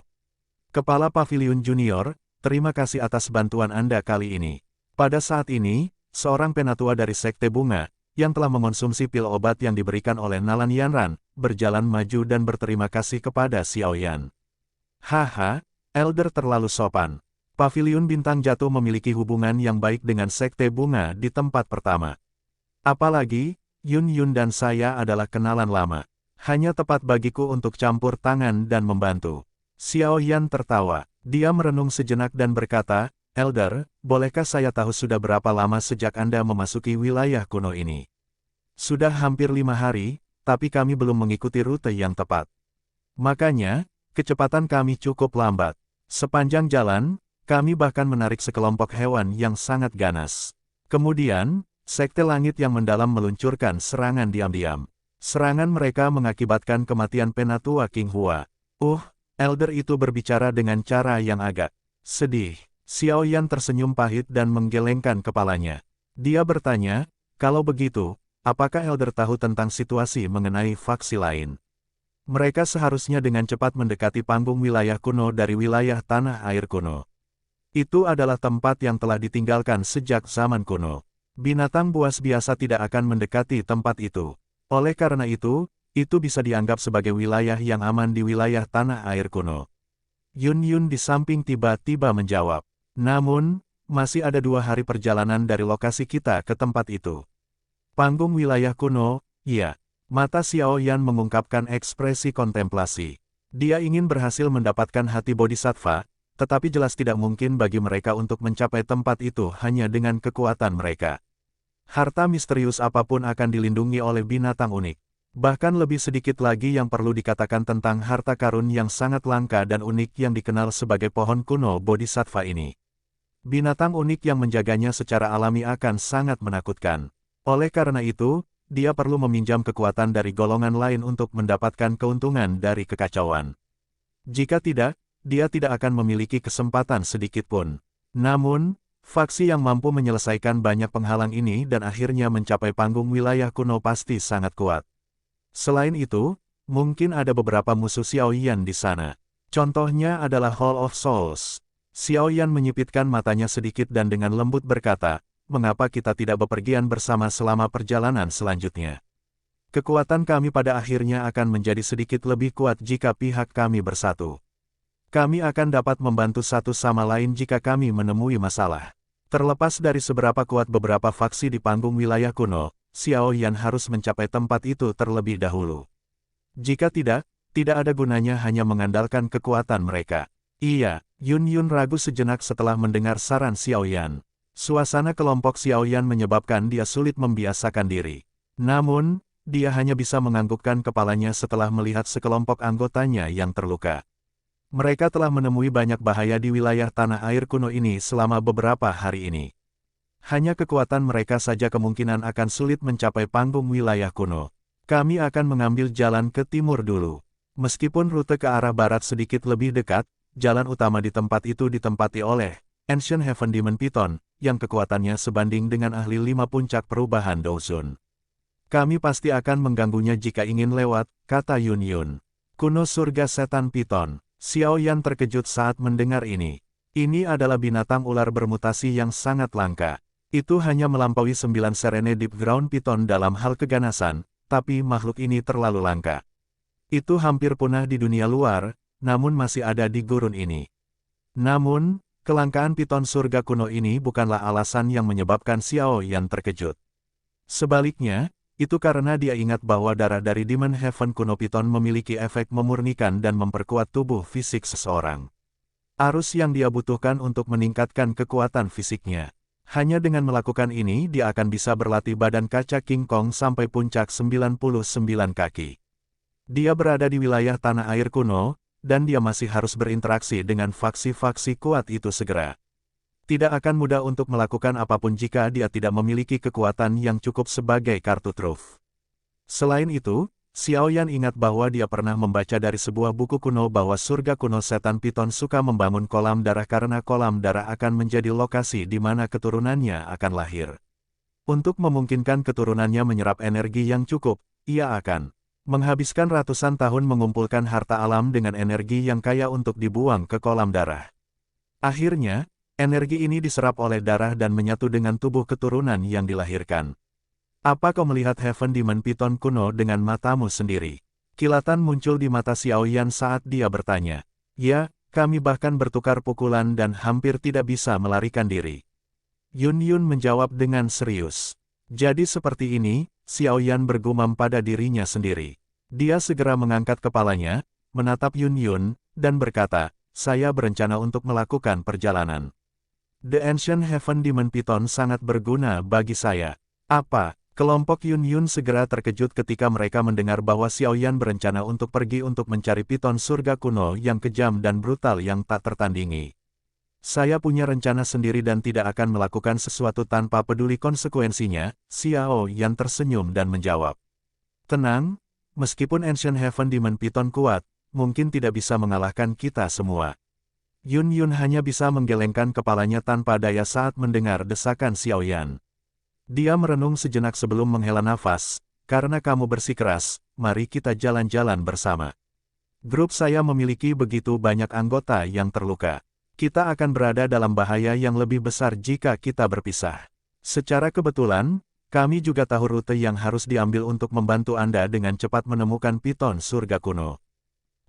Kepala Pavilion Junior, terima kasih atas bantuan Anda kali ini. Pada saat ini, seorang penatua dari Sekte Bunga, yang telah mengonsumsi pil obat yang diberikan oleh Nalan Yanran, berjalan maju dan berterima kasih kepada Xiaoyan. Haha, Elder terlalu sopan. Pavilion Bintang Jatuh memiliki hubungan yang baik dengan Sekte Bunga di tempat pertama. Apalagi, Yun Yun dan saya adalah kenalan lama. Hanya tepat bagiku untuk campur tangan dan membantu. Xiaoyan tertawa. Dia merenung sejenak dan berkata, Elder, bolehkah saya tahu sudah berapa lama sejak Anda memasuki wilayah kuno ini? Sudah hampir 5 hari, tapi kami belum mengikuti rute yang tepat. Makanya, kecepatan kami cukup lambat. Sepanjang jalan, kami bahkan menarik sekelompok hewan yang sangat ganas. Kemudian, Sekte Langit yang Mendalam meluncurkan serangan diam-diam. Serangan mereka mengakibatkan kematian Penatua King Hua. Elder itu berbicara dengan cara yang agak sedih. Xiao Yan tersenyum pahit dan menggelengkan kepalanya. Dia bertanya, kalau begitu, apakah Elder tahu tentang situasi mengenai faksi lain? Mereka seharusnya dengan cepat mendekati panggung wilayah kuno dari wilayah tanah air kuno. Itu adalah tempat yang telah ditinggalkan sejak zaman kuno. Binatang buas biasa tidak akan mendekati tempat itu. Oleh karena itu bisa dianggap sebagai wilayah yang aman di wilayah tanah air kuno. Yun Yun di samping tiba-tiba menjawab. Namun, masih ada 2 hari perjalanan dari lokasi kita ke tempat itu. Panggung wilayah kuno, iya. Mata Xiao Yan mengungkapkan ekspresi kontemplasi. Dia ingin berhasil mendapatkan hati bodhisattva, tetapi jelas tidak mungkin bagi mereka untuk mencapai tempat itu hanya dengan kekuatan mereka. Harta misterius apapun akan dilindungi oleh binatang unik. Bahkan lebih sedikit lagi yang perlu dikatakan tentang harta karun yang sangat langka dan unik yang dikenal sebagai pohon kuno bodhisattva ini. Binatang unik yang menjaganya secara alami akan sangat menakutkan. Oleh karena itu, dia perlu meminjam kekuatan dari golongan lain untuk mendapatkan keuntungan dari kekacauan. Jika tidak, dia tidak akan memiliki kesempatan sedikit pun. Namun, faksi yang mampu menyelesaikan banyak penghalang ini dan akhirnya mencapai panggung wilayah kuno pasti sangat kuat. Selain itu, mungkin ada beberapa musuh Xiao Yan di sana. Contohnya adalah Hall of Souls. Xiao Yan menyipitkan matanya sedikit dan dengan lembut berkata, mengapa kita tidak bepergian bersama selama perjalanan selanjutnya? Kekuatan kami pada akhirnya akan menjadi sedikit lebih kuat jika pihak kami bersatu. Kami akan dapat membantu satu sama lain jika kami menemui masalah. Terlepas dari seberapa kuat beberapa faksi di panggung wilayah kuno, Xiao Yan harus mencapai tempat itu terlebih dahulu. Jika tidak ada gunanya hanya mengandalkan kekuatan mereka. Iya, Yun Yun ragu sejenak setelah mendengar saran Xiao Yan. Suasana kelompok Xiao Yan menyebabkan dia sulit membiasakan diri. Namun, dia hanya bisa menganggukkan kepalanya setelah melihat sekelompok anggotanya yang terluka. Mereka telah menemui banyak bahaya di wilayah tanah air kuno ini selama beberapa hari ini. Hanya kekuatan mereka saja kemungkinan akan sulit mencapai panggung wilayah kuno. Kami akan mengambil jalan ke timur dulu. Meskipun rute ke arah barat sedikit lebih dekat, jalan utama di tempat itu ditempati oleh Ancient Heaven Demon Python, yang kekuatannya sebanding dengan ahli 5 puncak perubahan Douzun. Kami pasti akan mengganggunya jika ingin lewat, kata Yun Yun. Kuno surga setan Python. Xiao Yan terkejut saat mendengar ini. Ini adalah binatang ular bermutasi yang sangat langka. Itu hanya melampaui 9 Serene Deep Ground Python dalam hal keganasan, tapi makhluk ini terlalu langka. Itu hampir punah di dunia luar, namun masih ada di gurun ini. Namun, kelangkaan Python surga kuno ini bukanlah alasan yang menyebabkan Xiao Yan terkejut. Sebaliknya, itu karena dia ingat bahwa darah dari Demon Heaven kuno Python memiliki efek memurnikan dan memperkuat tubuh fisik seseorang. Arus yang dia butuhkan untuk meningkatkan kekuatan fisiknya. Hanya dengan melakukan ini dia akan bisa berlatih badan kaca King Kong sampai puncak 99 kaki. Dia berada di wilayah tanah air kuno, dan dia masih harus berinteraksi dengan faksi-faksi kuat itu segera. Tidak akan mudah untuk melakukan apapun jika dia tidak memiliki kekuatan yang cukup sebagai kartu truf. Selain itu, Xiao Yan ingat bahwa dia pernah membaca dari sebuah buku kuno bahwa surga kuno setan Python suka membangun kolam darah karena kolam darah akan menjadi lokasi di mana keturunannya akan lahir. Untuk memungkinkan keturunannya menyerap energi yang cukup, ia akan menghabiskan ratusan tahun mengumpulkan harta alam dengan energi yang kaya untuk dibuang ke kolam darah. Akhirnya, energi ini diserap oleh darah dan menyatu dengan tubuh keturunan yang dilahirkan. Apa kau melihat Heaven Demon Python kuno dengan matamu sendiri? Kilatan muncul di mata Xiao Yan saat dia bertanya. Ya, kami bahkan bertukar pukulan dan hampir tidak bisa melarikan diri. Yun Yun menjawab dengan serius. Jadi seperti ini, Xiao Yan bergumam pada dirinya sendiri. Dia segera mengangkat kepalanya, menatap Yun Yun, dan berkata, saya berencana untuk melakukan perjalanan. The Ancient Heaven Demon Python sangat berguna bagi saya. Apa? Kelompok Yun Yun segera terkejut ketika mereka mendengar bahwa Xiaoyan berencana untuk pergi untuk mencari piton surga kuno yang kejam dan brutal yang tak tertandingi. Saya punya rencana sendiri dan tidak akan melakukan sesuatu tanpa peduli konsekuensinya, Xiaoyan tersenyum dan menjawab. Tenang, meskipun Ancient Heaven Demon Piton kuat, mungkin tidak bisa mengalahkan kita semua. Yun Yun hanya bisa menggelengkan kepalanya tanpa daya saat mendengar desakan Xiaoyan. Dia merenung sejenak sebelum menghela nafas, karena kamu bersikeras, mari kita jalan-jalan bersama. Grup saya memiliki begitu banyak anggota yang terluka. Kita akan berada dalam bahaya yang lebih besar jika kita berpisah. Secara kebetulan, kami juga tahu rute yang harus diambil untuk membantu Anda dengan cepat menemukan piton surga kuno.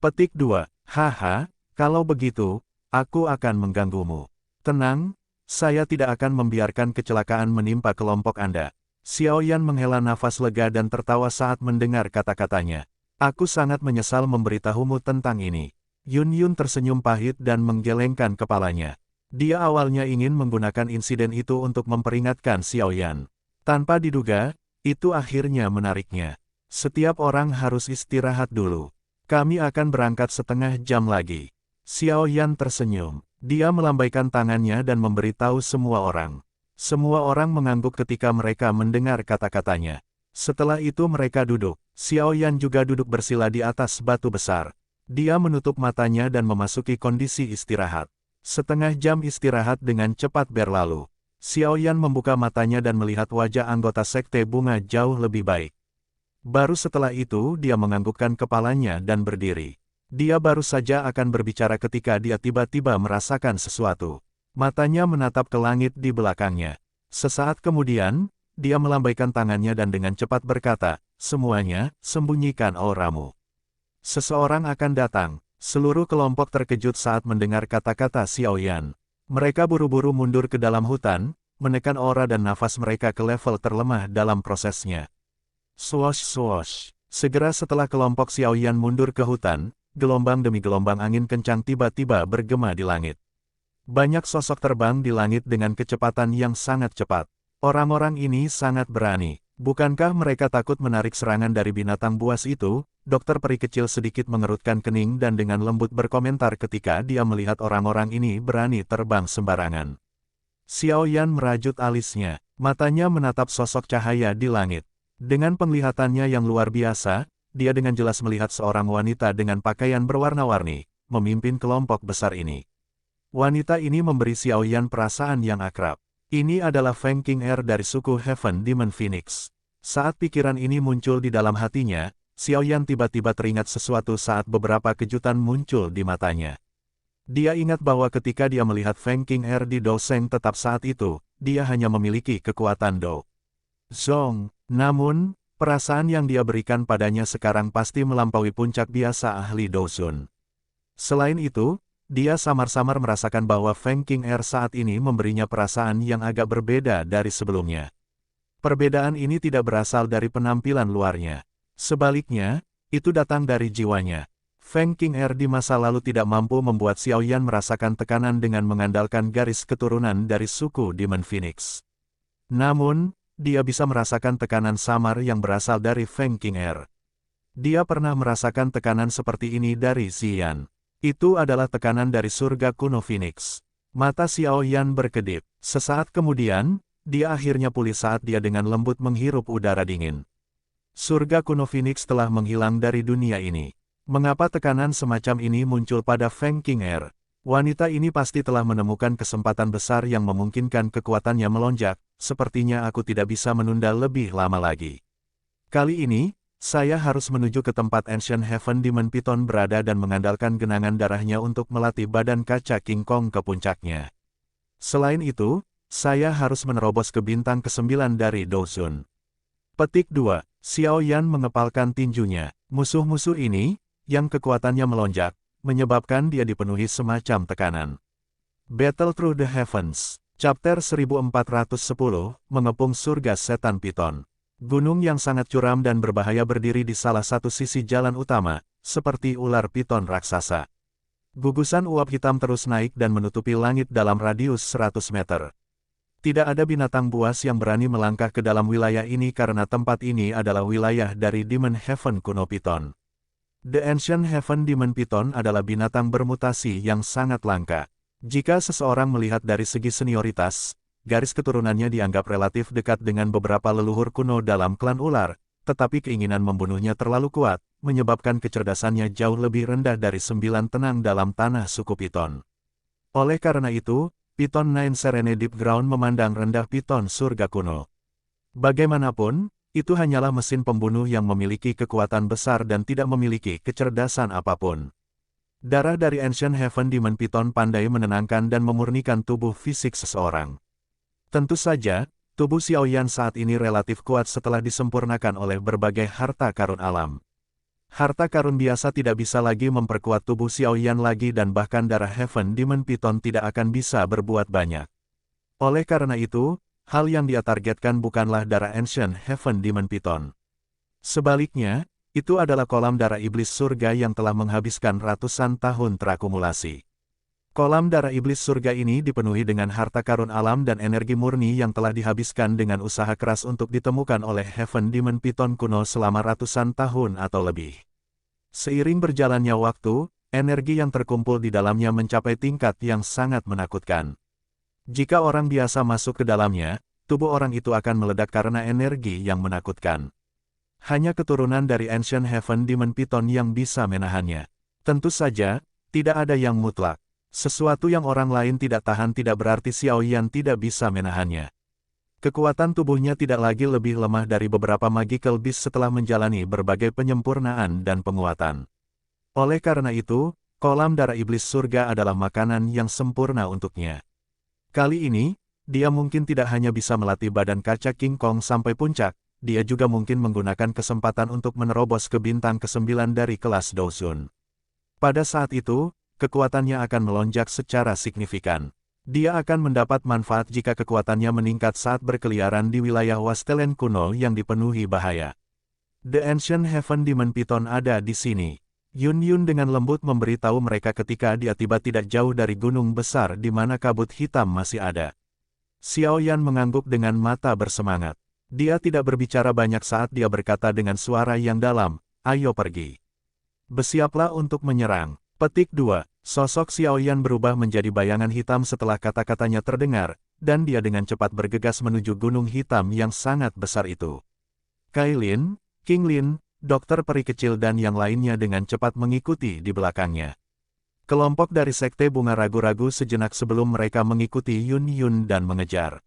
Petik 2. Haha, kalau begitu, aku akan mengganggumu. Tenang, saya tidak akan membiarkan kecelakaan menimpa kelompok Anda. Xiaoyan menghela nafas lega dan tertawa saat mendengar kata-katanya. Aku sangat menyesal memberitahumu tentang ini. Yun Yun tersenyum pahit dan menggelengkan kepalanya. Dia awalnya ingin menggunakan insiden itu untuk memperingatkan Xiaoyan. Tanpa diduga, itu akhirnya menariknya. Setiap orang harus istirahat dulu. Kami akan berangkat setengah jam lagi. Xiaoyan tersenyum. Dia melambaikan tangannya dan memberitahu semua orang. Semua orang mengangguk ketika mereka mendengar kata-katanya. Setelah itu mereka duduk. Xiaoyan juga duduk bersila di atas batu besar. Dia menutup matanya dan memasuki kondisi istirahat. Setengah jam istirahat dengan cepat berlalu. Xiaoyan membuka matanya dan melihat wajah anggota sekte bunga jauh lebih baik. Baru setelah itu dia menganggukkan kepalanya dan berdiri. Dia baru saja akan berbicara ketika dia tiba-tiba merasakan sesuatu. Matanya menatap ke langit di belakangnya. Sesaat kemudian, dia melambaikan tangannya dan dengan cepat berkata, "Semuanya, sembunyikan auramu. Seseorang akan datang." Seluruh kelompok terkejut saat mendengar kata-kata Xiaoyan. Mereka buru-buru mundur ke dalam hutan, menekan aura dan nafas mereka ke level terlemah dalam prosesnya. Swosh-swosh. Segera setelah kelompok Xiaoyan mundur ke hutan, gelombang demi gelombang angin kencang tiba-tiba bergema di langit. Banyak sosok terbang di langit dengan kecepatan yang sangat cepat. Orang-orang ini sangat berani. Bukankah mereka takut menarik serangan dari binatang buas itu? Dokter peri kecil sedikit mengerutkan kening dan dengan lembut berkomentar ketika dia melihat orang-orang ini berani terbang sembarangan. Xiaoyan merajut alisnya. Matanya menatap sosok cahaya di langit. Dengan penglihatannya yang luar biasa, dia dengan jelas melihat seorang wanita dengan pakaian berwarna-warni, memimpin kelompok besar ini. Wanita ini memberi Xiaoyan perasaan yang akrab. Ini adalah Feng Qing'er dari suku Heaven Demon Phoenix. Saat pikiran ini muncul di dalam hatinya, Xiaoyan tiba-tiba teringat sesuatu saat beberapa kejutan muncul di matanya. Dia ingat bahwa ketika dia melihat Feng Qing'er di Dou Sheng tetap saat itu, dia hanya memiliki kekuatan Dou Zong. Namun, perasaan yang dia berikan padanya sekarang pasti melampaui puncak biasa ahli Douzun. Selain itu, dia samar-samar merasakan bahwa Feng Qing'er saat ini memberinya perasaan yang agak berbeda dari sebelumnya. Perbedaan ini tidak berasal dari penampilan luarnya. Sebaliknya, itu datang dari jiwanya. Feng Qing'er di masa lalu tidak mampu membuat Xiaoyan merasakan tekanan dengan mengandalkan garis keturunan dari suku Demon Phoenix. Namun, dia bisa merasakan tekanan samar yang berasal dari Feng Qing'er. Dia pernah merasakan tekanan seperti ini dari Xian. Itu adalah tekanan dari surga kuno Phoenix. Mata Xiaoyan berkedip. Sesaat kemudian, dia akhirnya pulih saat dia dengan lembut menghirup udara dingin. Surga kuno Phoenix telah menghilang dari dunia ini. Mengapa tekanan semacam ini muncul pada Feng Qing'er? Wanita ini pasti telah menemukan kesempatan besar yang memungkinkan kekuatannya melonjak. Sepertinya aku tidak bisa menunda lebih lama lagi. Kali ini, saya harus menuju ke tempat Ancient Heaven Demon Piton berada dan mengandalkan genangan darahnya untuk melatih badan kaca King Kong ke puncaknya. Selain itu, saya harus menerobos ke bintang ke-9 dari Douzun. Petik 2. Xiaoyan mengepalkan tinjunya. Musuh-musuh ini, yang kekuatannya melonjak, menyebabkan dia dipenuhi semacam tekanan. Battle Through the Heavens. Chapter 1410, Mengepung Surga Setan Piton. Gunung yang sangat curam dan berbahaya berdiri di salah satu sisi jalan utama, seperti ular piton raksasa. Gugusan uap hitam terus naik dan menutupi langit dalam radius 100 meter. Tidak ada binatang buas yang berani melangkah ke dalam wilayah ini karena tempat ini adalah wilayah dari Demon Heaven kuno Piton. The Ancient Heaven Demon Piton adalah binatang bermutasi yang sangat langka. Jika seseorang melihat dari segi senioritas, garis keturunannya dianggap relatif dekat dengan beberapa leluhur kuno dalam klan ular, tetapi keinginan membunuhnya terlalu kuat, menyebabkan kecerdasannya jauh lebih rendah dari 9 tenang dalam tanah suku Piton. Oleh karena itu, Piton Nine Serene Deep Ground memandang rendah Piton surga kuno. Bagaimanapun, itu hanyalah mesin pembunuh yang memiliki kekuatan besar dan tidak memiliki kecerdasan apapun. Darah dari Ancient Heaven Demon Piton pandai menenangkan dan memurnikan tubuh fisik seseorang. Tentu saja, tubuh Xiaoyan saat ini relatif kuat setelah disempurnakan oleh berbagai harta karun alam. Harta karun biasa tidak bisa lagi memperkuat tubuh Xiaoyan lagi dan bahkan darah Heaven Demon Piton tidak akan bisa berbuat banyak. Oleh karena itu, hal yang dia targetkan bukanlah darah Ancient Heaven Demon Piton. Sebaliknya, itu adalah kolam darah iblis surga yang telah menghabiskan ratusan tahun terakumulasi. Kolam darah iblis surga ini dipenuhi dengan harta karun alam dan energi murni yang telah dihabiskan dengan usaha keras untuk ditemukan oleh Heaven Demon Piton kuno selama ratusan tahun atau lebih. Seiring berjalannya waktu, energi yang terkumpul di dalamnya mencapai tingkat yang sangat menakutkan. Jika orang biasa masuk ke dalamnya, tubuh orang itu akan meledak karena energi yang menakutkan. Hanya keturunan dari Ancient Heaven Demon Piton yang bisa menahannya. Tentu saja, tidak ada yang mutlak. Sesuatu yang orang lain tidak tahan tidak berarti Xiaoyan tidak bisa menahannya. Kekuatan tubuhnya tidak lagi lebih lemah dari beberapa magical beast setelah menjalani berbagai penyempurnaan dan penguatan. Oleh karena itu, kolam darah iblis surga adalah makanan yang sempurna untuknya. Kali ini, dia mungkin tidak hanya bisa melatih badan kaca King Kong sampai puncak, dia juga mungkin menggunakan kesempatan untuk menerobos ke bintang ke-9 dari kelas Douzun. Pada saat itu, kekuatannya akan melonjak secara signifikan. Dia akan mendapat manfaat jika kekuatannya meningkat saat berkeliaran di wilayah Wastelen kuno yang dipenuhi bahaya. The Ancient Heaven Demon Piton ada di sini. Yun Yun dengan lembut memberitahu mereka ketika dia tiba tidak jauh dari gunung besar di mana kabut hitam masih ada. Xiaoyan mengangguk dengan mata bersemangat. Dia tidak berbicara banyak saat dia berkata dengan suara yang dalam, "Ayo pergi. Bersiaplah untuk menyerang." Petik 2. Sosok Xiaoyan berubah menjadi bayangan hitam setelah kata-katanya terdengar, dan dia dengan cepat bergegas menuju gunung hitam yang sangat besar itu. Kailin, King Lin, dokter peri kecil dan yang lainnya dengan cepat mengikuti di belakangnya. Kelompok dari sekte bunga ragu-ragu sejenak sebelum mereka mengikuti Yun Yun dan mengejar.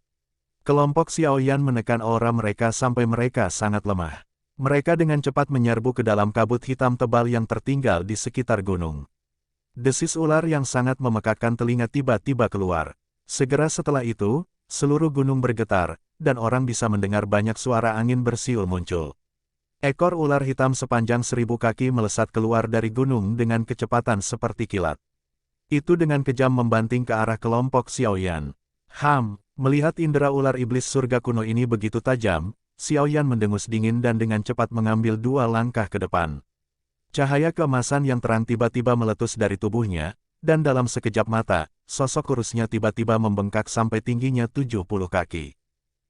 Kelompok Xiaoyan menekan aura mereka sampai mereka sangat lemah. Mereka dengan cepat menyerbu ke dalam kabut hitam tebal yang tertinggal di sekitar gunung. Desis ular yang sangat memekakkan telinga tiba-tiba keluar. Segera setelah itu, seluruh gunung bergetar, dan orang bisa mendengar banyak suara angin bersiul muncul. Ekor ular hitam sepanjang 1000 kaki melesat keluar dari gunung dengan kecepatan seperti kilat. Itu dengan kejam membanting ke arah kelompok Xiaoyan. Melihat indera ular iblis surga kuno ini begitu tajam, Xiaoyan mendengus dingin dan dengan cepat mengambil 2 langkah ke depan. Cahaya keemasan yang terang tiba-tiba meletus dari tubuhnya, dan dalam sekejap mata, sosok kurusnya tiba-tiba membengkak sampai tingginya 70 kaki.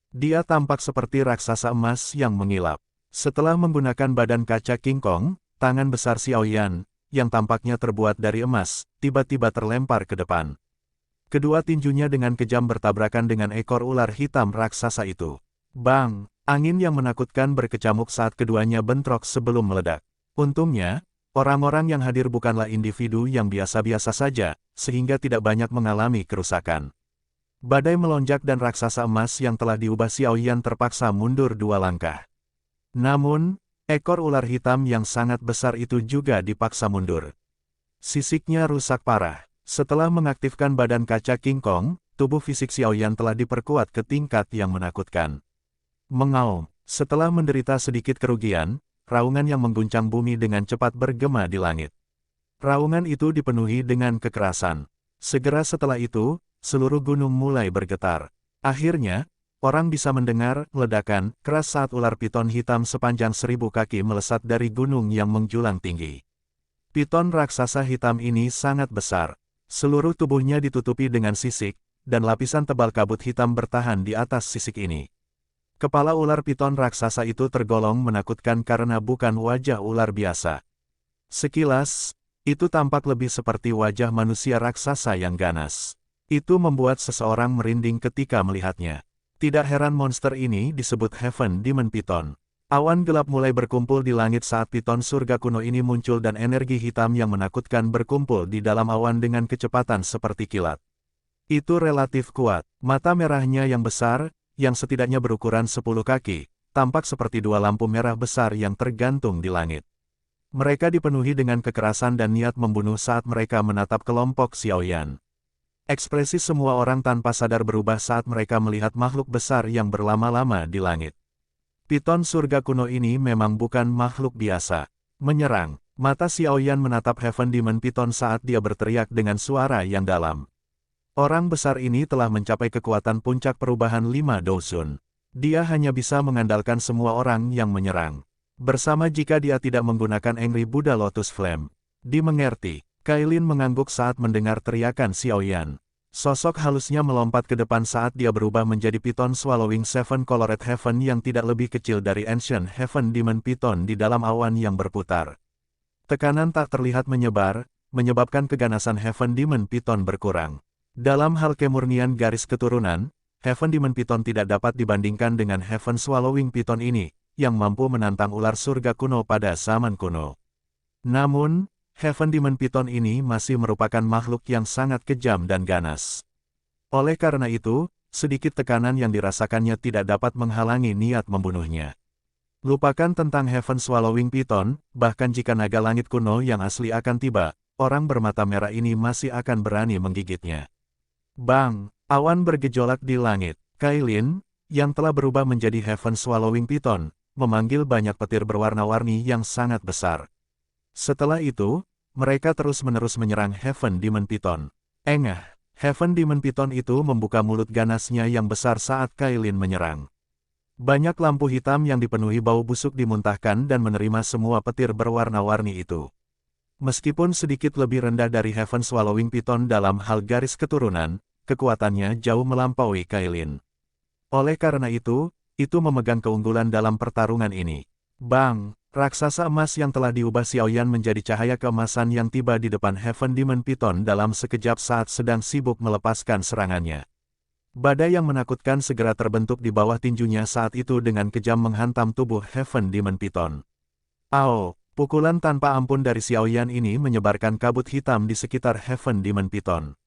Dia tampak seperti raksasa emas yang mengilap. Setelah menggunakan badan kaca King Kong, tangan besar Xiaoyan, yang tampaknya terbuat dari emas, tiba-tiba terlempar ke depan. Kedua tinjunya dengan kejam bertabrakan dengan ekor ular hitam raksasa itu. Bang! Angin yang menakutkan berkecamuk saat keduanya bentrok sebelum meledak. Untungnya, orang-orang yang hadir bukanlah individu yang biasa-biasa saja, sehingga tidak banyak mengalami kerusakan. Badai melonjak dan raksasa emas yang telah diubah Xiaoyan terpaksa mundur 2 langkah. Namun, ekor ular hitam yang sangat besar itu juga dipaksa mundur. Sisiknya rusak parah. Setelah mengaktifkan badan kaca King Kong, tubuh fisik Xiaoyan telah diperkuat ke tingkat yang menakutkan. Mengaum, setelah menderita sedikit kerugian, raungan yang mengguncang bumi dengan cepat bergema di langit. Raungan itu dipenuhi dengan kekerasan. Segera setelah itu, seluruh gunung mulai bergetar. Akhirnya, orang bisa mendengar ledakan keras saat ular piton hitam sepanjang 1000 kaki melesat dari gunung yang menjulang tinggi. Piton raksasa hitam ini sangat besar. Seluruh tubuhnya ditutupi dengan sisik, dan lapisan tebal kabut hitam bertahan di atas sisik ini. Kepala ular piton raksasa itu tergolong menakutkan karena bukan wajah ular biasa. Sekilas, itu tampak lebih seperti wajah manusia raksasa yang ganas. Itu membuat seseorang merinding ketika melihatnya. Tidak heran monster ini disebut Heaven Demon Python. Awan gelap mulai berkumpul di langit saat piton surga kuno ini muncul dan energi hitam yang menakutkan berkumpul di dalam awan dengan kecepatan seperti kilat. Itu relatif kuat. Mata merahnya yang besar, yang setidaknya berukuran 10 kaki, tampak seperti dua lampu merah besar yang tergantung di langit. Mereka dipenuhi dengan kekerasan dan niat membunuh saat mereka menatap kelompok Xiaoyan. Ekspresi semua orang tanpa sadar berubah saat mereka melihat makhluk besar yang berlama-lama di langit. Piton surga kuno ini memang bukan makhluk biasa. Menyerang. Mata Xiaoyan menatap Heaven Demon Python saat dia berteriak dengan suara yang dalam. Orang besar ini telah mencapai kekuatan puncak perubahan 5 Dousun. Dia hanya bisa mengandalkan semua orang yang menyerang. Bersama jika dia tidak menggunakan Angry Buddha Lotus Flame. Dimengerti. Kailin mengangguk saat mendengar teriakan Xiaoyan. Sosok halusnya melompat ke depan saat dia berubah menjadi piton Swallowing Seven Colored Heaven yang tidak lebih kecil dari Ancient Heaven Demon Python di dalam awan yang berputar. Tekanan tak terlihat menyebar, menyebabkan keganasan Heaven Demon Python berkurang. Dalam hal kemurnian garis keturunan, Heaven Demon Python tidak dapat dibandingkan dengan Heaven Swallowing Python ini, yang mampu menantang ular surga kuno pada zaman kuno. Namun, Heaven Demon Python ini masih merupakan makhluk yang sangat kejam dan ganas. Oleh karena itu, sedikit tekanan yang dirasakannya tidak dapat menghalangi niat membunuhnya. Lupakan tentang Heaven Swallowing Python, bahkan jika naga langit kuno yang asli akan tiba, orang bermata merah ini masih akan berani menggigitnya. Bang! Awan bergejolak di langit. Kailin, yang telah berubah menjadi Heaven Swallowing Python, memanggil banyak petir berwarna-warni yang sangat besar. Setelah itu, mereka terus-menerus menyerang Heaven Demon Python. Engah, Heaven Demon Python itu membuka mulut ganasnya yang besar saat Kailin menyerang. Banyak lampu hitam yang dipenuhi bau busuk dimuntahkan dan menerima semua petir berwarna-warni itu. Meskipun sedikit lebih rendah dari Heaven Swallowing Python dalam hal garis keturunan, kekuatannya jauh melampaui Kailin. Oleh karena itu memegang keunggulan dalam pertarungan ini. Bang! Raksasa emas yang telah diubah Xiaoyan menjadi cahaya keemasan yang tiba di depan Heaven Demon Python dalam sekejap saat sedang sibuk melepaskan serangannya. Badai yang menakutkan segera terbentuk di bawah tinjunya saat itu dengan kejam menghantam tubuh Heaven Demon Python. Ao! Pukulan tanpa ampun dari Xiaoyan ini menyebarkan kabut hitam di sekitar Heaven Demon Python.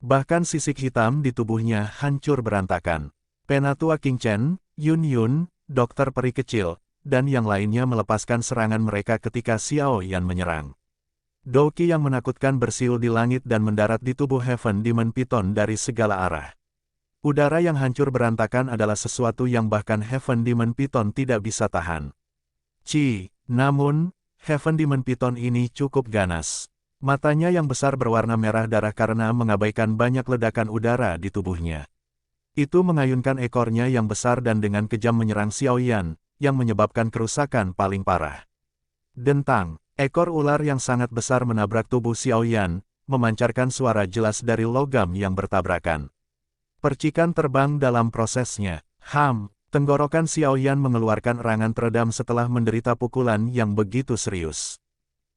Bahkan sisik hitam di tubuhnya hancur berantakan. Penatua King Chen, Yun Yun, Dokter Peri Kecil, dan yang lainnya melepaskan serangan mereka ketika Xiaoyan menyerang. Douki yang menakutkan bersiul di langit dan mendarat di tubuh Heaven Demon Python dari segala arah. Udara yang hancur berantakan adalah sesuatu yang bahkan Heaven Demon Python tidak bisa tahan. Namun, Heaven Demon Python ini cukup ganas. Matanya yang besar berwarna merah darah karena mengabaikan banyak ledakan udara di tubuhnya. Itu mengayunkan ekornya yang besar dan dengan kejam menyerang Xiaoyan, yang menyebabkan kerusakan paling parah. Dentang, ekor ular yang sangat besar menabrak tubuh Xiaoyan, memancarkan suara jelas dari logam yang bertabrakan. Percikan terbang dalam prosesnya. Tenggorokan Xiaoyan mengeluarkan erangan teredam setelah menderita pukulan yang begitu serius.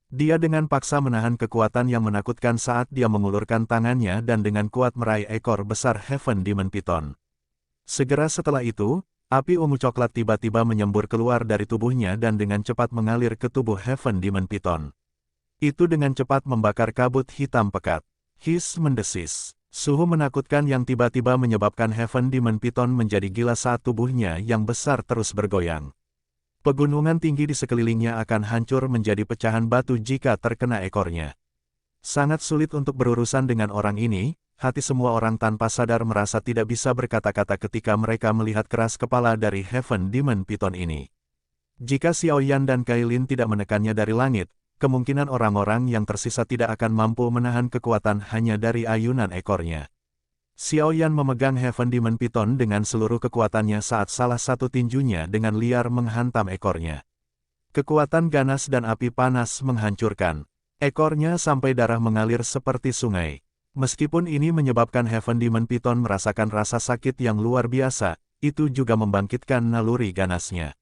Dia dengan paksa menahan kekuatan yang menakutkan saat dia mengulurkan tangannya dan dengan kuat meraih ekor besar Heaven Demon Python. Segera setelah itu, api ungu coklat tiba-tiba menyembur keluar dari tubuhnya dan dengan cepat mengalir ke tubuh Heaven Demon Python. Itu dengan cepat membakar kabut hitam pekat. Hiss mendesis. Suhu menakutkan yang tiba-tiba menyebabkan Heaven Demon Python menjadi gila saat tubuhnya yang besar terus bergoyang. Pegunungan tinggi di sekelilingnya akan hancur menjadi pecahan batu jika terkena ekornya. Sangat sulit untuk berurusan dengan orang ini. Hati semua orang tanpa sadar merasa tidak bisa berkata-kata ketika mereka melihat keras kepala dari Heaven Demon Python ini. Jika Xiaoyan dan Kailin tidak menekannya dari langit, kemungkinan orang-orang yang tersisa tidak akan mampu menahan kekuatan hanya dari ayunan ekornya. Xiaoyan memegang Heaven Demon Python dengan seluruh kekuatannya saat salah satu tinjunya dengan liar menghantam ekornya. Kekuatan ganas dan api panas menghancurkan ekornya sampai darah mengalir seperti sungai. Meskipun ini menyebabkan Heaven Demon Python merasakan rasa sakit yang luar biasa, itu juga membangkitkan naluri ganasnya.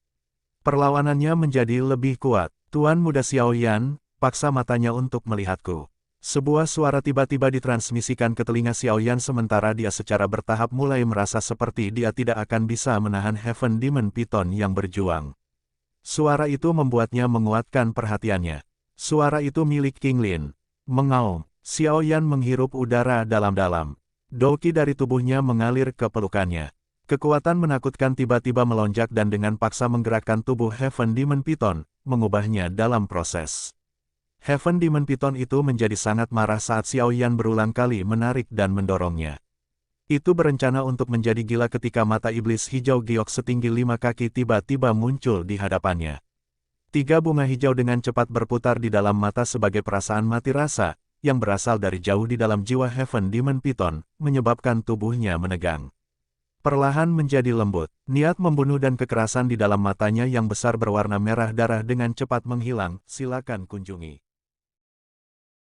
Perlawanannya menjadi lebih kuat. Tuan Muda Xiaoyan, paksa matanya untuk melihatku. Sebuah suara tiba-tiba ditransmisikan ke telinga Xiaoyan sementara dia secara bertahap mulai merasa seperti dia tidak akan bisa menahan Heaven Demon Python yang berjuang. Suara itu membuatnya menguatkan perhatiannya. Suara itu milik King Lin. Mengaum, Xiaoyan menghirup udara dalam-dalam. Doqi dari tubuhnya mengalir ke pelukannya. Kekuatan menakutkan tiba-tiba melonjak dan dengan paksa menggerakkan tubuh Heaven Demon Python, mengubahnya dalam proses. Heaven Demon Python itu menjadi sangat marah saat Xiaoyan berulang kali menarik dan mendorongnya. Itu berencana untuk menjadi gila ketika mata iblis hijau giok setinggi 5 kaki tiba-tiba muncul di hadapannya. 3 bunga hijau dengan cepat berputar di dalam mata sebagai perasaan mati rasa, yang berasal dari jauh di dalam jiwa Heaven Demon Python, menyebabkan tubuhnya menegang. Perlahan menjadi lembut, niat membunuh dan kekerasan di dalam matanya yang besar berwarna merah darah dengan cepat menghilang, silakan kunjungi